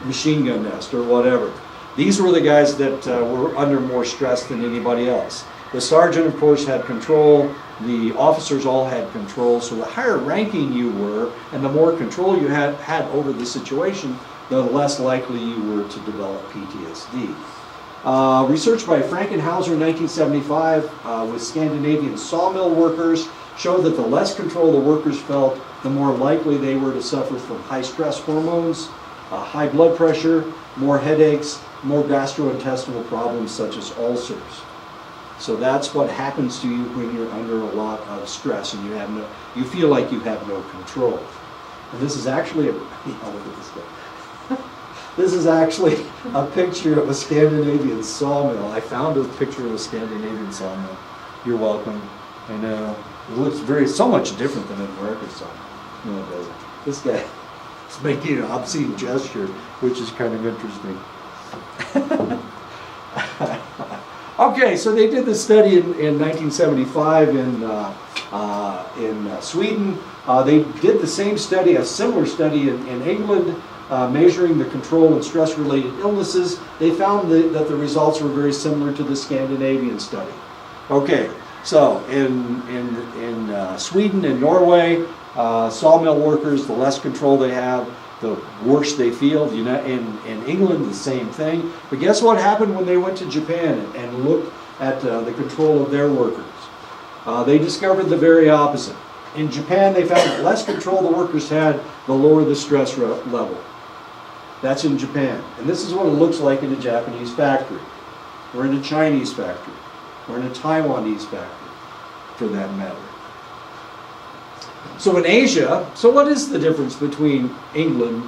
machine gun nest or whatever. These were the guys that were under more stress than anybody else. The sergeant, of course, had control. The officers all had control. So the higher ranking you were and the more control you had over the situation, the less likely you were to develop PTSD. Research by Frankenhauser in 1975 with Scandinavian sawmill workers showed that the less control the workers felt, the more likely they were to suffer from high stress hormones, high blood pressure, more headaches, more gastrointestinal problems such as ulcers. So that's what happens to you when you're under a lot of stress and you feel like you have no control. And this is actually look at this guy. This is actually a picture of a Scandinavian sawmill. I found a picture of a Scandinavian sawmill. You're welcome. I know. It looks so much different than an American sawmill. No, it doesn't. This guy is making an obscene gesture, which is kind of interesting. Okay, so they did this study in 1975 in Sweden. They did the same study, a similar study in England, measuring the control and stress-related illnesses. They found that the results were very similar to the Scandinavian study. Okay, so in Sweden and Norway, sawmill workers, the less control they have, the worse they feel. In England, the same thing. But guess what happened when they went to Japan and looked at the control of their workers? They discovered the very opposite. In Japan, they found that less control the workers had, the lower the stress level. That's in Japan. And this is what it looks like in a Japanese factory, or in a Chinese factory, or in a Taiwanese factory, for that matter. So in Asia, so what is the difference between England,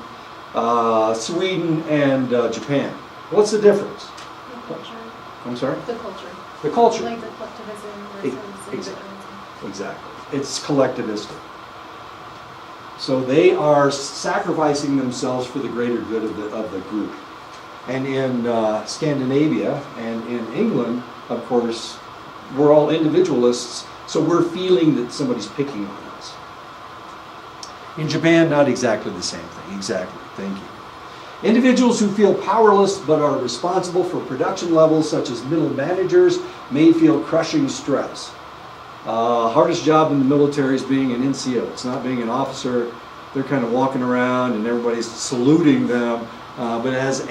Sweden, and Japan? What's the difference? The culture. I'm sorry? The culture. The culture. Like the collectivism versus individualism. Exactly. It's collectivistic. So they are sacrificing themselves for the greater good of the group. And in Scandinavia and in England, of course, we're all individualists, so we're feeling that somebody's picking on us. In Japan, not exactly the same thing. Exactly. Thank you. Individuals who feel powerless but are responsible for production levels, such as middle managers, may feel crushing stress. Hardest job in the military is being an NCO. It's not being an officer. They're kind of walking around and everybody's saluting them. But as an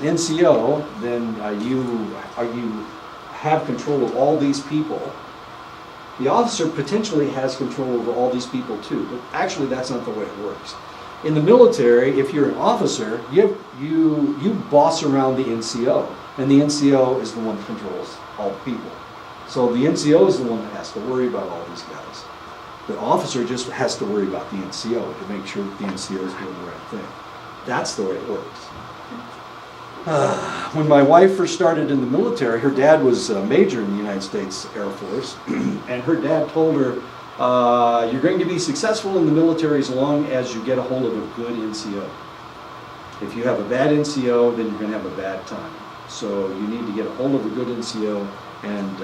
NCO, then you have control of all these people. The officer potentially has control over all these people too, but actually that's not the way it works. In the military, if you're an officer, you boss around the NCO, and the NCO is the one that controls all the people. So the NCO is the one that has to worry about all these guys. The officer just has to worry about the NCO to make sure that the NCO is doing the right thing. That's the way it works. When my wife first started in the military, her dad was a major in the United States Air Force, and her dad told her, you're going to be successful in the military as long as you get a hold of a good NCO. If you have a bad NCO, then you're going to have a bad time. So you need to get a hold of a good NCO, and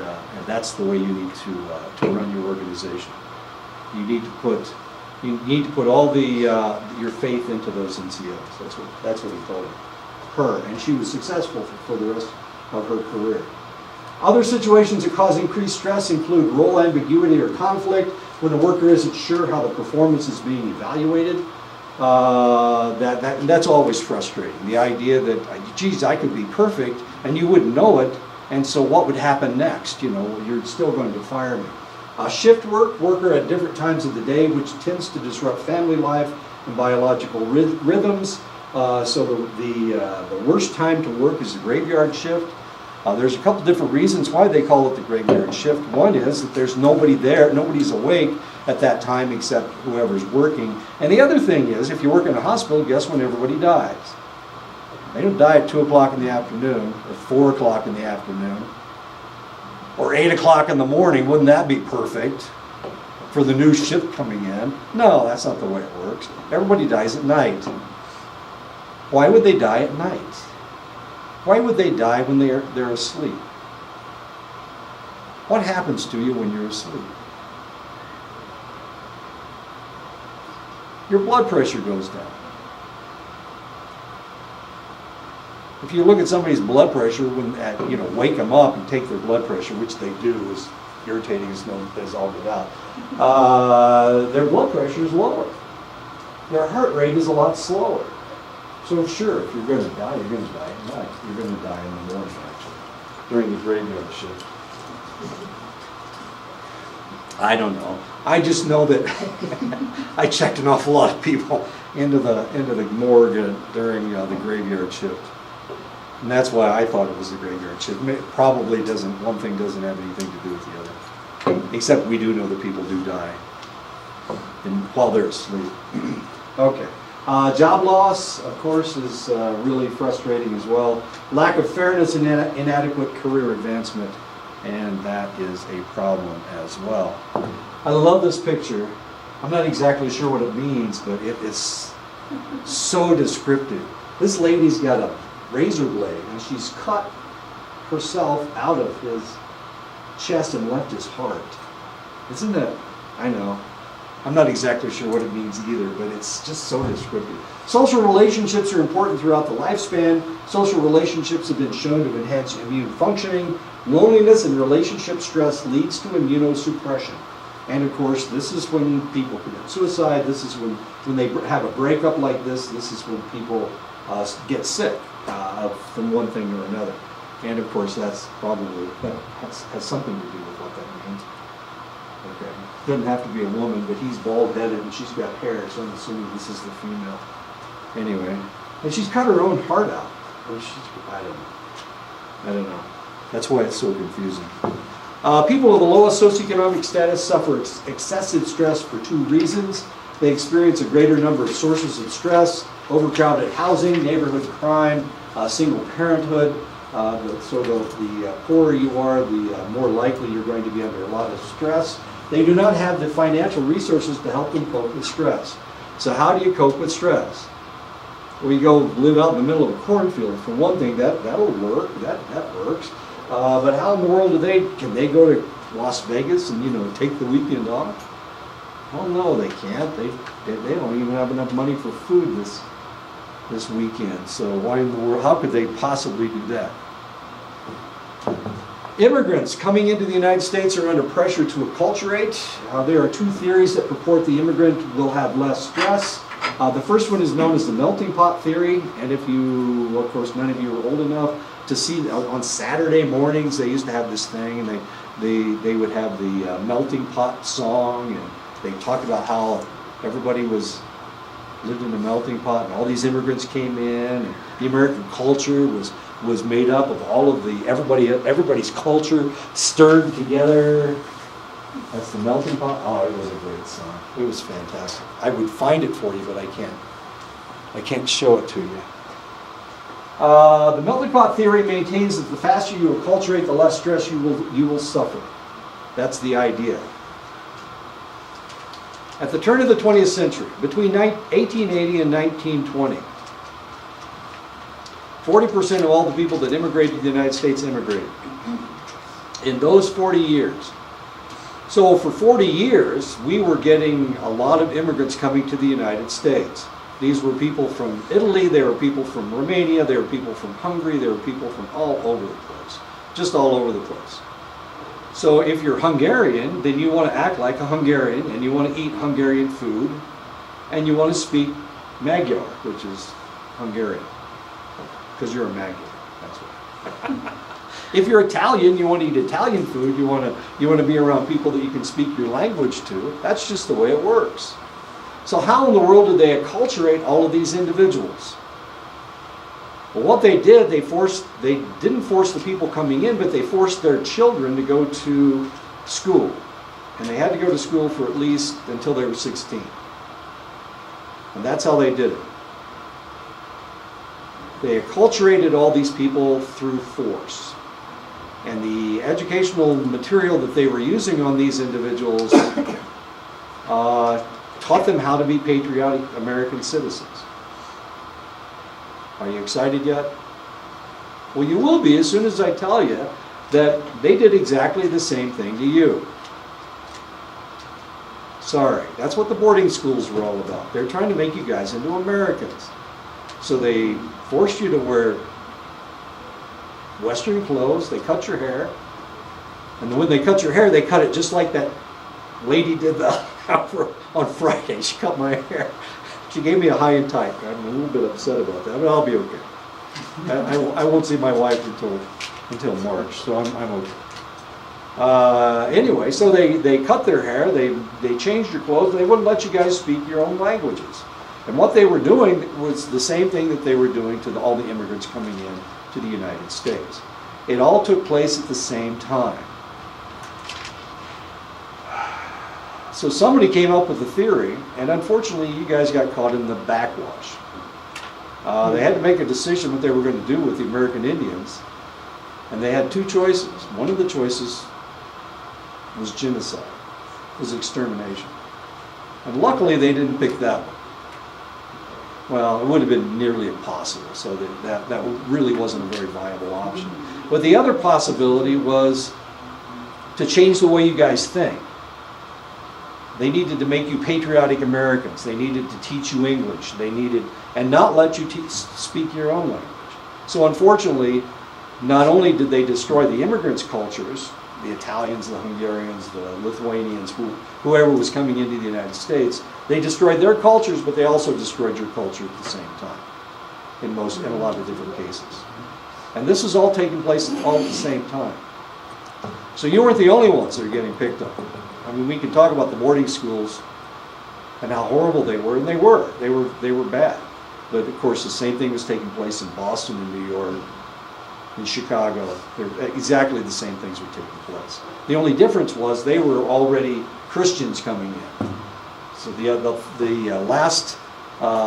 that's the way you need to run your organization. You need to put all your faith into those NCOs. That's what he told her, and she was successful for the rest of her career. Other situations that cause increased stress include role ambiguity or conflict, when a worker isn't sure how the performance is being evaluated. That's always frustrating. The idea that, geez, I could be perfect and you wouldn't know it, and so what would happen next? You're still going to fire me. Shift worker at different times of the day, which tends to disrupt family life and biological rhythms. So the worst time to work is the graveyard shift. There's a couple different reasons why they call it the graveyard shift. One is that there's nobody there, nobody's awake at that time except whoever's working. And the other thing is, if you work in a hospital, guess when everybody dies? They don't die at 2 o'clock in the afternoon, or 4 o'clock in the afternoon, or 8 o'clock in the morning. Wouldn't that be perfect for the new shift coming in? No, that's not the way it works. Everybody dies at night. Why would they die at night? Why would they die when they're asleep? What happens to you when you're asleep? Your blood pressure goes down. If you look at somebody's blood pressure, wake them up and take their blood pressure, which they do, is irritating as all get out. Their blood pressure is lower. Their heart rate is a lot slower. So sure, if you're going to die, you're going to die at night. You're going to die in the morning, actually, during the graveyard shift. I don't know. I just know that I checked an awful lot of people into the morgue during the graveyard shift, and that's why I thought it was the graveyard shift. Probably doesn't. One thing doesn't have anything to do with the other, except we do know that people do die while they're asleep. Okay. Job loss, of course, is really frustrating as well. Lack of fairness and inadequate career advancement, and that is a problem as well. I love this picture. I'm not exactly sure what it means, but it is so descriptive. This lady's got a razor blade, and she's cut herself out of his chest and left his heart. Isn't that, I know. I'm not exactly sure what it means either, but it's just so descriptive. Social relationships are important throughout the lifespan. Social relationships have been shown to enhance immune functioning. Loneliness and relationship stress leads to immunosuppression. And of course, this is when people commit suicide. This is when they have a breakup like this. This is when people get sick from one thing or another. And of course, that has something to do with what that means. Okay. Doesn't have to be a woman, but he's bald-headed and she's got hair, so I'm assuming this is the female. Anyway, and she's cut her own heart out. I don't know. That's why it's so confusing. People with the lowest socioeconomic status suffer excessive stress for two reasons. They experience a greater number of sources of stress: overcrowded housing, neighborhood crime, single parenthood. So the poorer you are, the more likely you're going to be under a lot of stress. They do not have the financial resources to help them cope with stress. So how do you cope with stress? Well, you go live out in the middle of a cornfield. For one thing, that'll work. That works. But how in the world can they go to Las Vegas and take the weekend off? Well, no, they can't. They don't even have enough money for food this weekend. So why in the world? How could they possibly do that? Immigrants coming into the United States are under pressure to acculturate. There are two theories that purport the immigrant will have less stress. The first one is known as the melting pot theory, and if you, well, of course, none of you are old enough to see, on Saturday mornings they used to have this thing, and they would have the melting pot song, and they talked about how everybody lived in a melting pot, and all these immigrants came in, and the American culture was made up of all of everybody's culture stirred together. That's the melting pot. Oh, it was a great song. It was fantastic. I would find it for you, but I can't show it to you. The melting pot theory maintains that the faster you acculturate, the less stress you will suffer. That's the idea. At the turn of the 20th century, between 1880 and 1920, 40% of all the people that immigrated to the United States immigrated. In those 40 years. So for 40 years, we were getting a lot of immigrants coming to the United States. These were people from Italy, they were people from Romania, they were people from Hungary, they were people from all over the place. Just all over the place. So if you're Hungarian, then you want to act like a Hungarian, and you want to eat Hungarian food, and you want to speak Magyar, which is Hungarian. Because you're a Magyar, that's why. If you're Italian, you want to eat Italian food, you want to be around people that you can speak your language to. That's just the way it works. So how in the world did they acculturate all of these individuals? Well, what they did, they didn't force the people coming in, but they forced their children to go to school. And they had to go to school for at least until they were 16. And that's how they did it. They acculturated all these people through force. And the educational material that they were using on these individuals taught them how to be patriotic American citizens. Are you excited yet? Well, you will be as soon as I tell you that they did exactly the same thing to you. Sorry, that's what the boarding schools were all about. They're trying to make you guys into Americans. So they forced you to wear Western clothes, they cut your hair, and when they cut your hair, they cut it just like that lady did on Friday. She cut my hair. She gave me a high and tight. I'm a little bit upset about that, but I'll be okay. I won't see my wife until March, so I'm okay. Anyway, so they cut their hair, they changed your clothes, they wouldn't let you guys speak your own languages. And what they were doing was the same thing that they were doing to all the immigrants coming in to the United States. It all took place at the same time. So somebody came up with a theory, and unfortunately you guys got caught in the backwash. They had to make a decision what they were going to do with the American Indians, and they had two choices. One of the choices was genocide, was extermination. And luckily they didn't pick that one. Well, it would have been nearly impossible, so that really wasn't a very viable option. But the other possibility was to change the way you guys think. They needed to make you patriotic Americans. They needed to teach you English. And not let you speak your own language. So unfortunately, not only did they destroy the immigrants' cultures, the Italians, the Hungarians, the Lithuanians, whoever was coming into the United States, they destroyed their cultures, but they also destroyed your culture at the same time, in a lot of different cases. And this is all taking place all at the same time. So you weren't the only ones that are getting picked up. I mean, we can talk about the boarding schools and how horrible they were, and they were bad. But of course, the same thing was taking place in Boston and New York, in Chicago. Exactly the same things were taking place. The only difference was they were already Christians coming in. So the last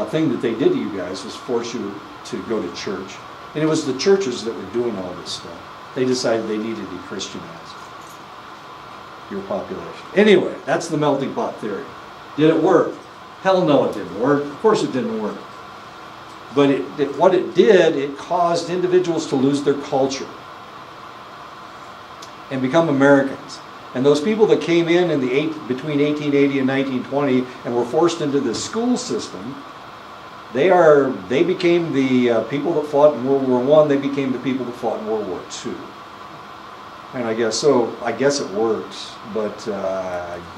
thing that they did to you guys was force you to go to church. And it was the churches that were doing all this stuff. They decided they needed to Christianize your population. Anyway, that's the melting pot theory. Did it work? Hell no, it didn't work. Of course it didn't work. But what it did, it caused individuals to lose their culture and become Americans. And those people that came in between 1880 and 1920 and were forced into the school system, they became the people that fought in World War I. They became the people that fought in World War II. And I guess it works, but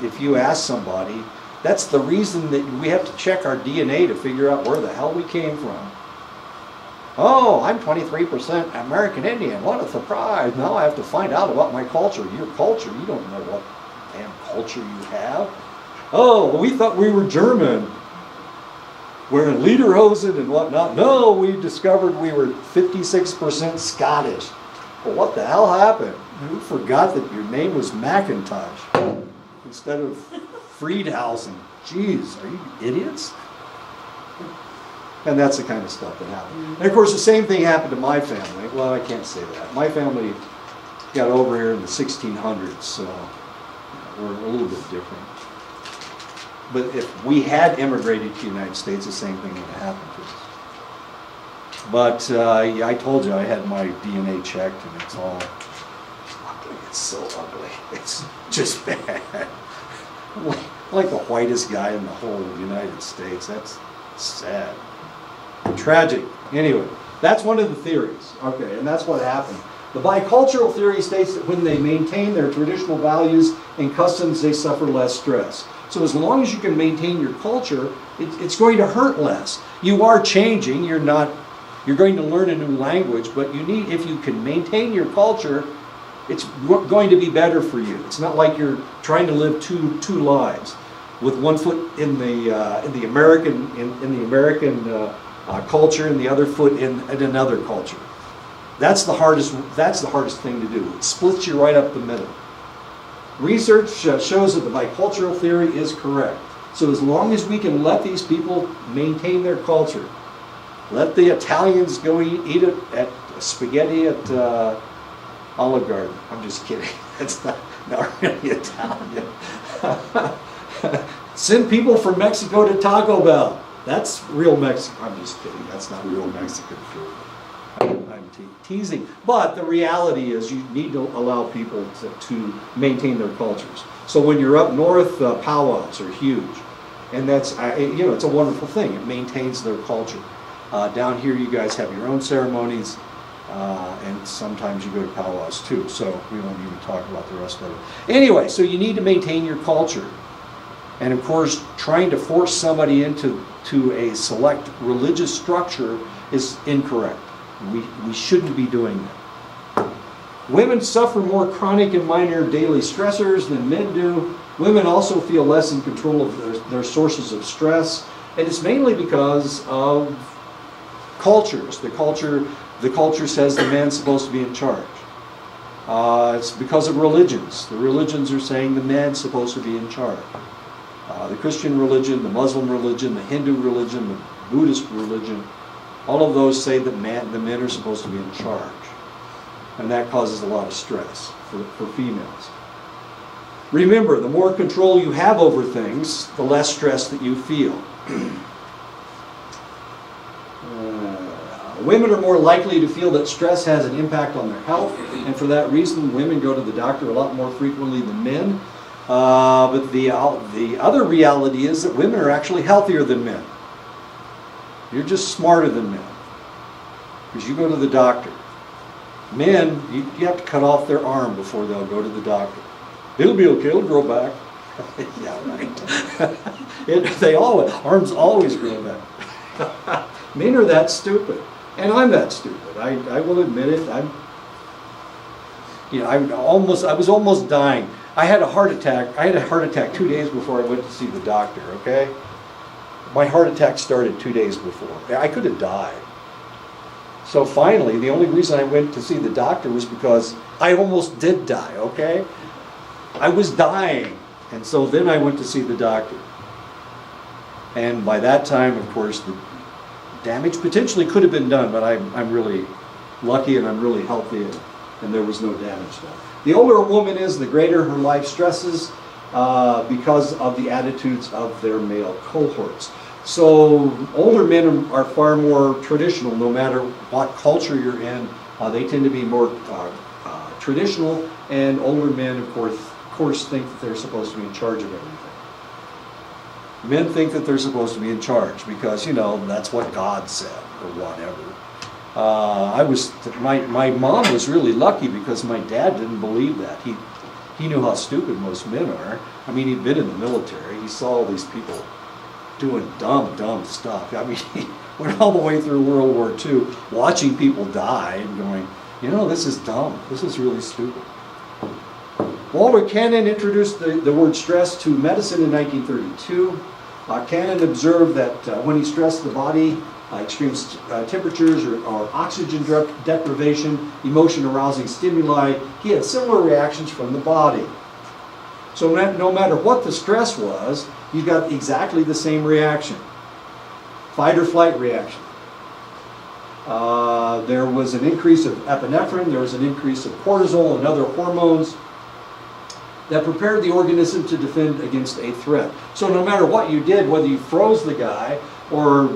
if you ask somebody, that's the reason that we have to check our DNA to figure out where the hell we came from. Oh, I'm 23% American Indian. What a surprise. Now I have to find out about my culture. Your culture, you don't know what damn culture you have. Oh, we thought we were German, wearing lederhosen and whatnot. No, we discovered we were 56% Scottish. Well, what the hell happened? Who forgot that your name was McIntosh instead of Friedhausen? Jeez, are you idiots? And that's the kind of stuff that happened. And of course, the same thing happened to my family. Well, I can't say that. My family got over here in the 1600s, so we're a little bit different. But if we had immigrated to the United States, the same thing would have happened to us. But I told you I had my DNA checked, and it's all ugly. It's so ugly. It's just bad. Like the whitest guy in the whole United States. That's sad. Tragic. Anyway, that's one of the theories. Okay, and that's what happened. The bicultural theory states that when they maintain their traditional values and customs, they suffer less stress. So as long as you can maintain your culture, it's going to hurt less. You are changing. You're going to learn a new language, but if you can maintain your culture, it's going to be better for you. It's not like you're trying to live two lives, with one foot in the American culture and the other foot in another culture. That's the hardest thing to do. It splits you right up the middle. Research shows that the bicultural theory is correct. So as long as we can let these people maintain their culture, let the Italians go eat it at spaghetti at Olive Garden. I'm just kidding. That's not really Italian. Send people from Mexico to Taco Bell. That's real Mexican. I'm just kidding. That's not real Mexican food. I'm teasing. But the reality is you need to allow people to maintain their cultures. So when you're up north, powwows are huge. And that's, it's a wonderful thing. It maintains their culture. Down here you guys have your own ceremonies, and sometimes you go to powwows too. So we won't even talk about the rest of it. Anyway, so you need to maintain your culture. And of course, trying to force somebody into a select religious structure is incorrect. We shouldn't be doing that. Women suffer more chronic and minor daily stressors than men do. Women also feel less in control of their sources of stress. And it's mainly because of cultures. The culture says the man's supposed to be in charge. It's because of religions. The religions are saying the man's supposed to be in charge. The Christian religion, the Muslim religion, the Hindu religion, the Buddhist religion, all of those say that the men are supposed to be in charge. And that causes a lot of stress for females. Remember, the more control you have over things, the less stress that you feel. Women are more likely to feel that stress has an impact on their health, and for that reason, women go to the doctor a lot more frequently than men. But the other reality is that women are actually healthier than men. You're just smarter than men, because you go to the doctor. Men, you have to cut off their arm before they'll go to the doctor. It'll be okay, it'll grow back. Yeah, right. Arms always grow back. Men are that stupid. And I'm that stupid. I will admit it. I was almost dying. I had a heart attack. I had a heart attack 2 days before I went to see the doctor, okay? My heart attack started 2 days before. I could have died. So finally, the only reason I went to see the doctor was because I almost did die, okay? I was dying. And so then I went to see the doctor. And by that time, of course, the damage potentially could have been done, but I'm really lucky and I'm really healthy, and there was no damage done. The older a woman is, the greater her life stresses because of the attitudes of their male cohorts. So older men are far more traditional, no matter what culture you're in. They tend to be more traditional, and older men, of course, think that they're supposed to be in charge of everything. Men think that they're supposed to be in charge because, that's what God said or whatever. My mom was really lucky because my dad didn't believe that. He knew how stupid most men are. I mean, he'd been in the military. He saw all these people doing dumb stuff. I mean, he went all the way through World War II, watching people die and going, you know, this is dumb. This is really stupid. Walter Cannon introduced the word stress to medicine in 1932. Cannon observed that when he stressed the body, extreme temperatures or oxygen deprivation, emotion-arousing stimuli, he had similar reactions from the body. So no matter what the stress was, you got exactly the same reaction. Fight or flight reaction. There was an increase of epinephrine, there was an increase of cortisol and other hormones that prepared the organism to defend against a threat. So no matter what you did, whether you froze the guy or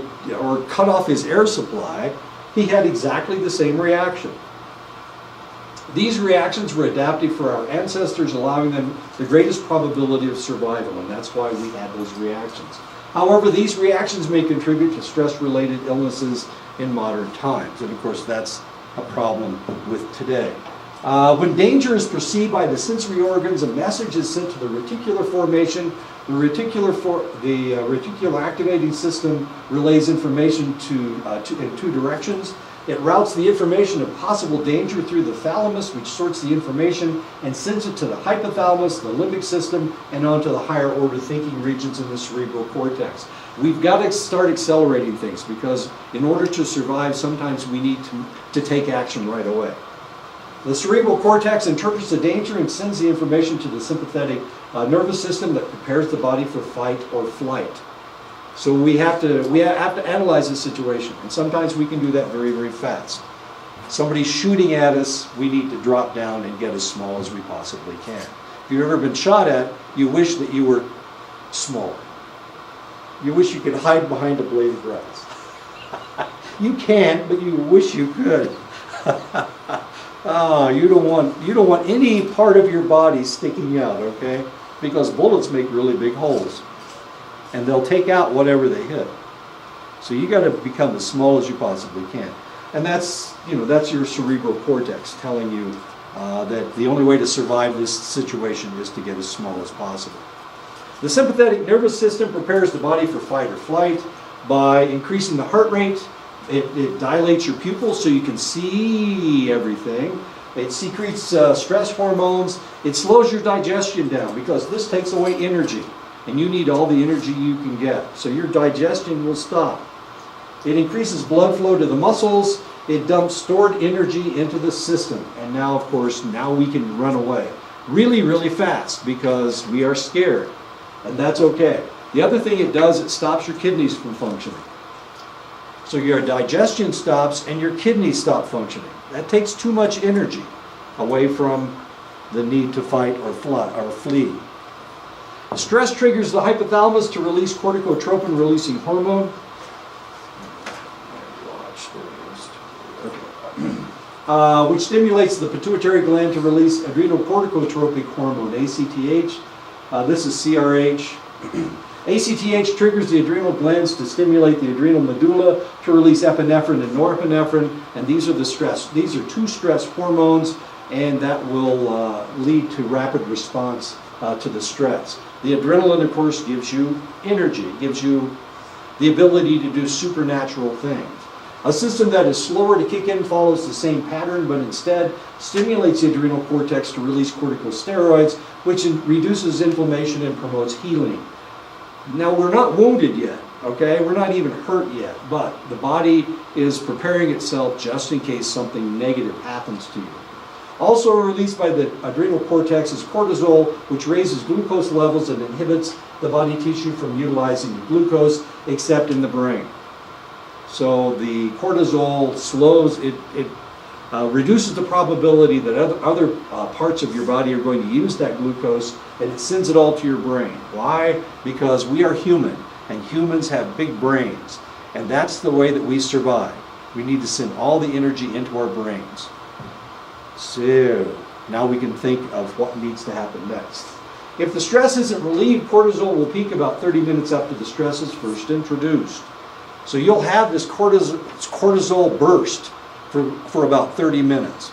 cut off his air supply, he had exactly the same reaction. These reactions were adaptive for our ancestors, allowing them the greatest probability of survival, and that's why we had those reactions. However, these reactions may contribute to stress-related illnesses in modern times, and of course that's a problem with today. When danger is perceived by the sensory organs, a message is sent to the reticular formation. The reticular activating system relays information in two directions. It routes the information of possible danger through the thalamus, which sorts the information and sends it to the hypothalamus, the limbic system, and onto the higher order thinking regions in the cerebral cortex. We've got to start accelerating things because in order to survive, sometimes we need to take action right away. The cerebral cortex interprets the danger and sends the information to the sympathetic nervous system that prepares the body for fight or flight. So we have to analyze the situation, and sometimes we can do that very, very fast. Somebody's shooting at us, we need to drop down and get as small as we possibly can. If you've ever been shot at, you wish that you were smaller. You wish you could hide behind a blade of grass. You can't, but you wish you could. Oh, you don't want any part of your body sticking out, okay? Because bullets make really big holes, and they'll take out whatever they hit. So you got to become as small as you possibly can, and that's your cerebral cortex telling you that the only way to survive this situation is to get as small as possible. The sympathetic nervous system prepares the body for fight or flight by increasing the heart rate. It dilates your pupils so you can see everything. It secretes stress hormones. It slows your digestion down because this takes away energy, and you need all the energy you can get. So your digestion will stop. It increases blood flow to the muscles. It dumps stored energy into the system. And now, of course, we can run away really, really fast because we are scared. And that's okay. The other thing it does, it stops your kidneys from functioning. So your digestion stops and your kidneys stop functioning. That takes too much energy away from the need to fight or flee. Stress triggers the hypothalamus to release corticotropin-releasing hormone, which stimulates the pituitary gland to release adrenocorticotropic hormone, ACTH. This is CRH. ACTH triggers the adrenal glands to stimulate the adrenal medulla to release epinephrine and norepinephrine, and these are two stress hormones, and that will lead to rapid response to the stress. The adrenaline, of course, gives you energy, gives you the ability to do supernatural things. A system that is slower to kick in follows the same pattern, but instead stimulates the adrenal cortex to release corticosteroids, which reduces inflammation and promotes healing. Now, we're not wounded yet, okay? We're not even hurt yet, but the body is preparing itself just in case something negative happens to you. Also released by the adrenal cortex is cortisol, which raises glucose levels and inhibits the body tissue from utilizing the glucose, except in the brain. So the cortisol slows, it reduces the probability that other parts of your body are going to use that glucose, and it sends it all to your brain. Why? Because we are human, and humans have big brains, and that's the way that we survive. We need to send all the energy into our brains. So now we can think of what needs to happen next. If the stress isn't relieved, cortisol will peak about 30 minutes after the stress is first introduced. So you'll have this cortisol burst, for about 30 minutes.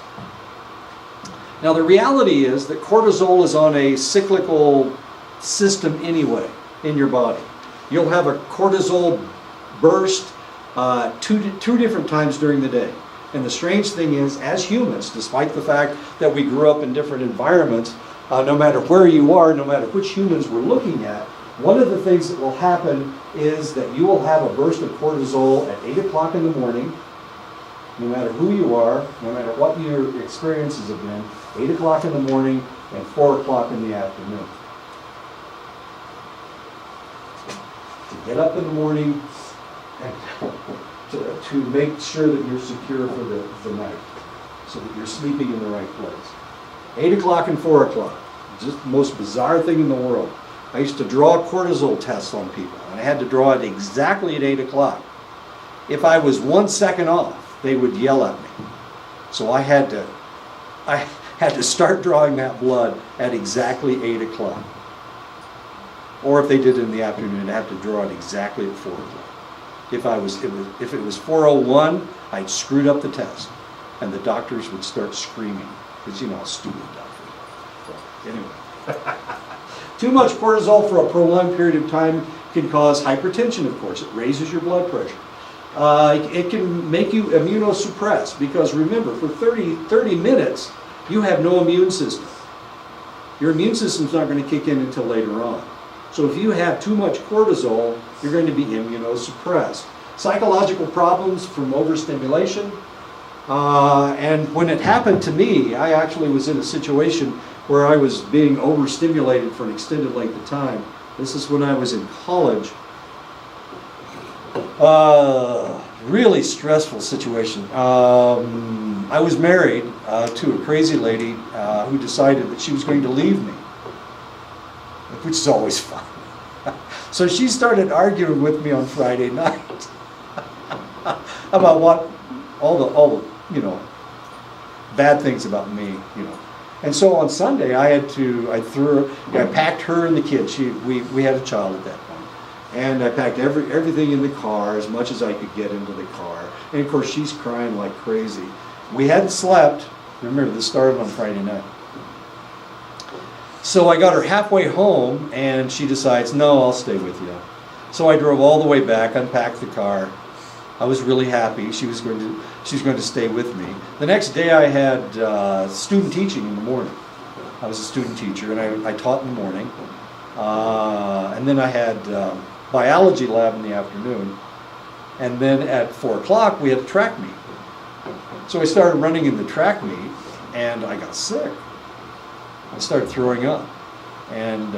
Now the reality is that cortisol is on a cyclical system anyway in your body. You'll have a cortisol burst two different times during the day. And the strange thing is, as humans, despite the fact that we grew up in different environments, no matter where you are, no matter which humans we're looking at, one of the things that will happen is that you will have a burst of cortisol at 8 o'clock in the morning, no matter who you are, no matter what your experiences have been, 8 o'clock in the morning and 4 o'clock in the afternoon. To get up in the morning and to make sure that you're secure for the night, so that you're sleeping in the right place. 8 o'clock and 4 o'clock, just the most bizarre thing in the world. I used to draw cortisol tests on people, and I had to draw it exactly at 8 o'clock. If I was 1 second off, they would yell at me. So I had to start drawing that blood at exactly 8 o'clock. Or if they did it in the afternoon, I'd have to draw it exactly at 4 o'clock. If it was 4:01, I'd screwed up the test, and the doctors would start screaming, because you know how stupid doctors are. So, anyway. Too much cortisol for a prolonged period of time can cause hypertension, of course. It raises your blood pressure. It can make you immunosuppressed, because remember, for 30 minutes, you have no immune system. Your immune system's not going to kick in until later on. So if you have too much cortisol, you're going to be immunosuppressed. Psychological problems from overstimulation. And when it happened to me, I actually was in a situation where I was being overstimulated for an extended length of time. This is when I was in college. Really stressful situation. I was married to a crazy lady who decided that she was going to leave me, which is always fun. So she started arguing with me on Friday night about all the bad things about me, And so on Sunday I packed her and the kids. We had a child at that point. And I packed everything in the car, as much as I could get into the car. And of course she's crying like crazy. We hadn't slept. Remember, this started on Friday night. So I got her halfway home, and she decides, no, I'll stay with you. So I drove all the way back, unpacked the car. I was really happy she was going to stay with me. The next day I had student teaching in the morning. I was a student teacher, and I taught in the morning. And then I had biology lab in the afternoon. And then at 4 o'clock we had a track meet. So I started running in the track meet, and I got sick. I started throwing up, and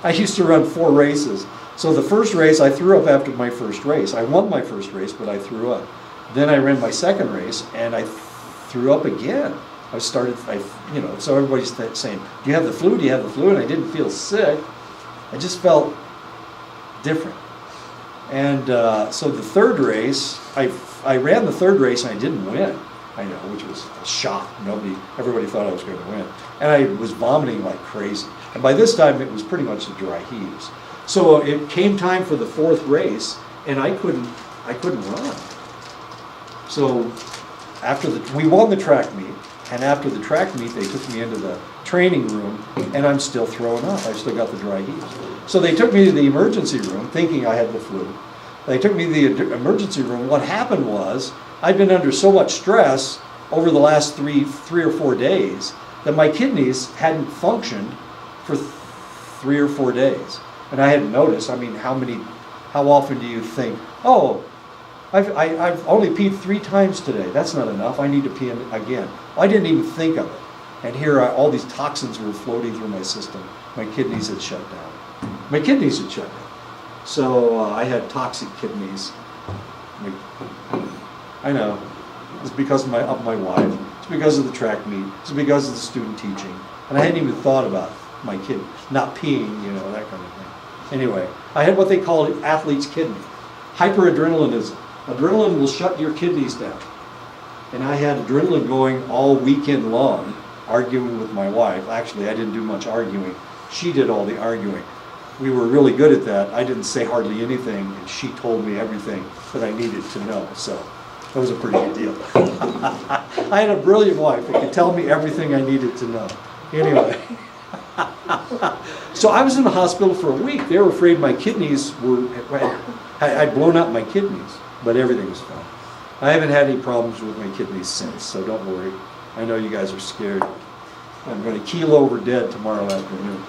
I used to run 4 races. So the first race, I threw up after my first race. I won my first race, but I threw up. Then I ran my second race, and I threw up again. So everybody's saying, do you have the flu? Do you have the flu? And I didn't feel sick. I just felt different. And so the third race, I ran the third race, and I didn't win. I know, which was a shock. Everybody thought I was going to win. And I was vomiting like crazy. And by this time, it was pretty much the dry heaves. So it came time for the 4th race, and I couldn't run. So we won the track meet, and after the track meet, they took me into the training room, and I'm still throwing up. I've still got the dry heaves. So they took me to the emergency room, thinking I had the flu. They took me to the emergency room. What happened was, I'd been under so much stress over the last three or 4 days that my kidneys hadn't functioned for 3 or 4 days. And I hadn't noticed. I mean, how often do you think, oh, I've only peed 3 times today. That's not enough. I need to pee again. I didn't even think of it. And here all these toxins were floating through my system. My kidneys had shut down. So I had toxic kidneys. I know. It's because of my wife. It's because of the track meet. It's because of the student teaching. And I hadn't even thought about my kid not peeing, that kind of thing. Anyway, I had what they call athlete's kidney. Hyperadrenalinism. Adrenaline will shut your kidneys down. And I had adrenaline going all weekend long, arguing with my wife. Actually, I didn't do much arguing. She did all the arguing. we were really good at that. I didn't say hardly anything, and she told me everything that I needed to know. So that was a pretty good deal. I had a brilliant wife that could tell me everything I needed to know. Anyway. So I was in the hospital for a week. They were afraid my kidneys I'd blown out my kidneys, but everything was fine. I haven't had any problems with my kidneys since, so don't worry. I know you guys are scared. I'm going to keel over dead tomorrow afternoon.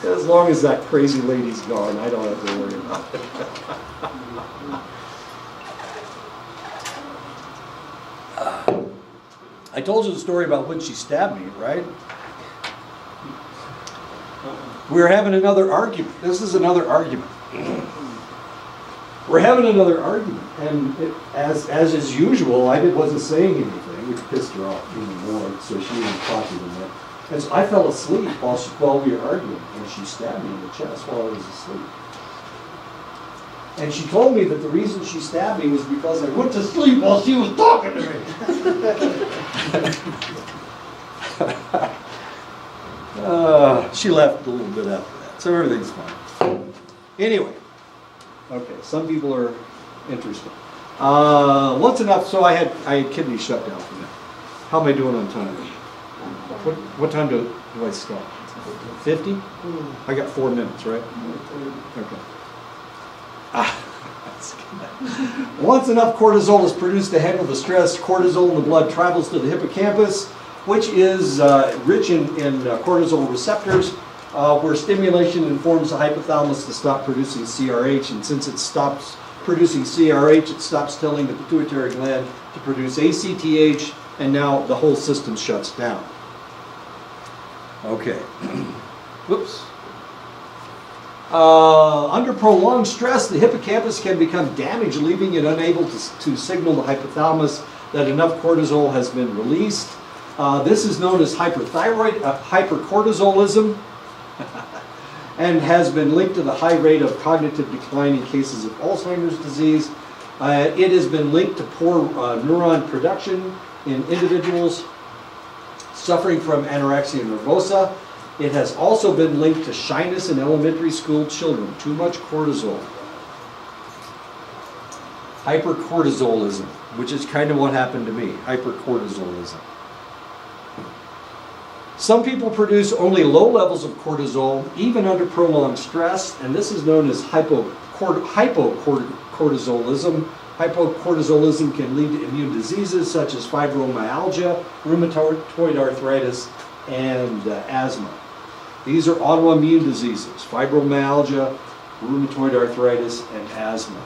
As long as that crazy lady's gone, I don't have to worry about it. I told you the story about when she stabbed me, right? We were having another argument. This is another argument. We're having another argument, and as is usual, I wasn't saying anything, which pissed her off even more, so she wasn't talking to me. And so I fell asleep while we were arguing, and she stabbed me in the chest while I was asleep. And she told me that the reason she stabbed me was because I went to sleep while she was talking to me. She left a little bit after that, so everything's fine. Anyway, okay, some people are interested. What's enough? So I had kidney shut down for that. How am I doing on time? What time do I stop? 50? I got 4 minutes, right? Okay. That's good. Once enough cortisol is produced to handle the stress, cortisol in the blood travels to the hippocampus, which is rich in cortisol receptors, where stimulation informs the hypothalamus to stop producing CRH, and since it stops producing CRH, it stops telling the pituitary gland to produce ACTH, and now the whole system shuts down. Okay. Whoops. Under prolonged stress, the hippocampus can become damaged, leaving it unable to signal the hypothalamus that enough cortisol has been released. This is known as hypercortisolism and has been linked to the high rate of cognitive decline in cases of Alzheimer's disease. It has been linked to poor neuron production in individuals suffering from anorexia nervosa. It has also been linked to shyness in elementary school children. Too much cortisol. Hypercortisolism, which is kind of what happened to me. Hypercortisolism. Some people produce only low levels of cortisol, even under prolonged stress, and this is known as hypocortisolism. Hypocortisolism can lead to immune diseases such as fibromyalgia, rheumatoid arthritis, and asthma. These are autoimmune diseases: fibromyalgia, rheumatoid arthritis, and asthma.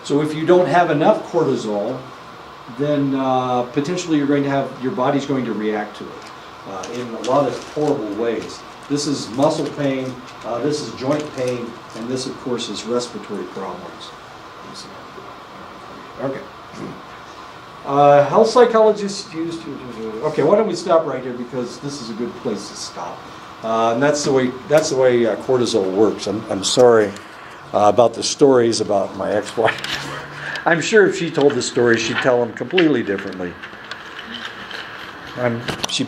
So if you don't have enough cortisol, then potentially your body's going to react to it in a lot of horrible ways. This is muscle pain, this is joint pain, and this, of course, is respiratory problems. Okay. Health psychologists use to. Okay, why don't we stop right here, because this is a good place to stop. And that's the way cortisol works. I'm sorry about the stories about my ex-wife. I'm sure if she told the story, she'd tell them completely differently. She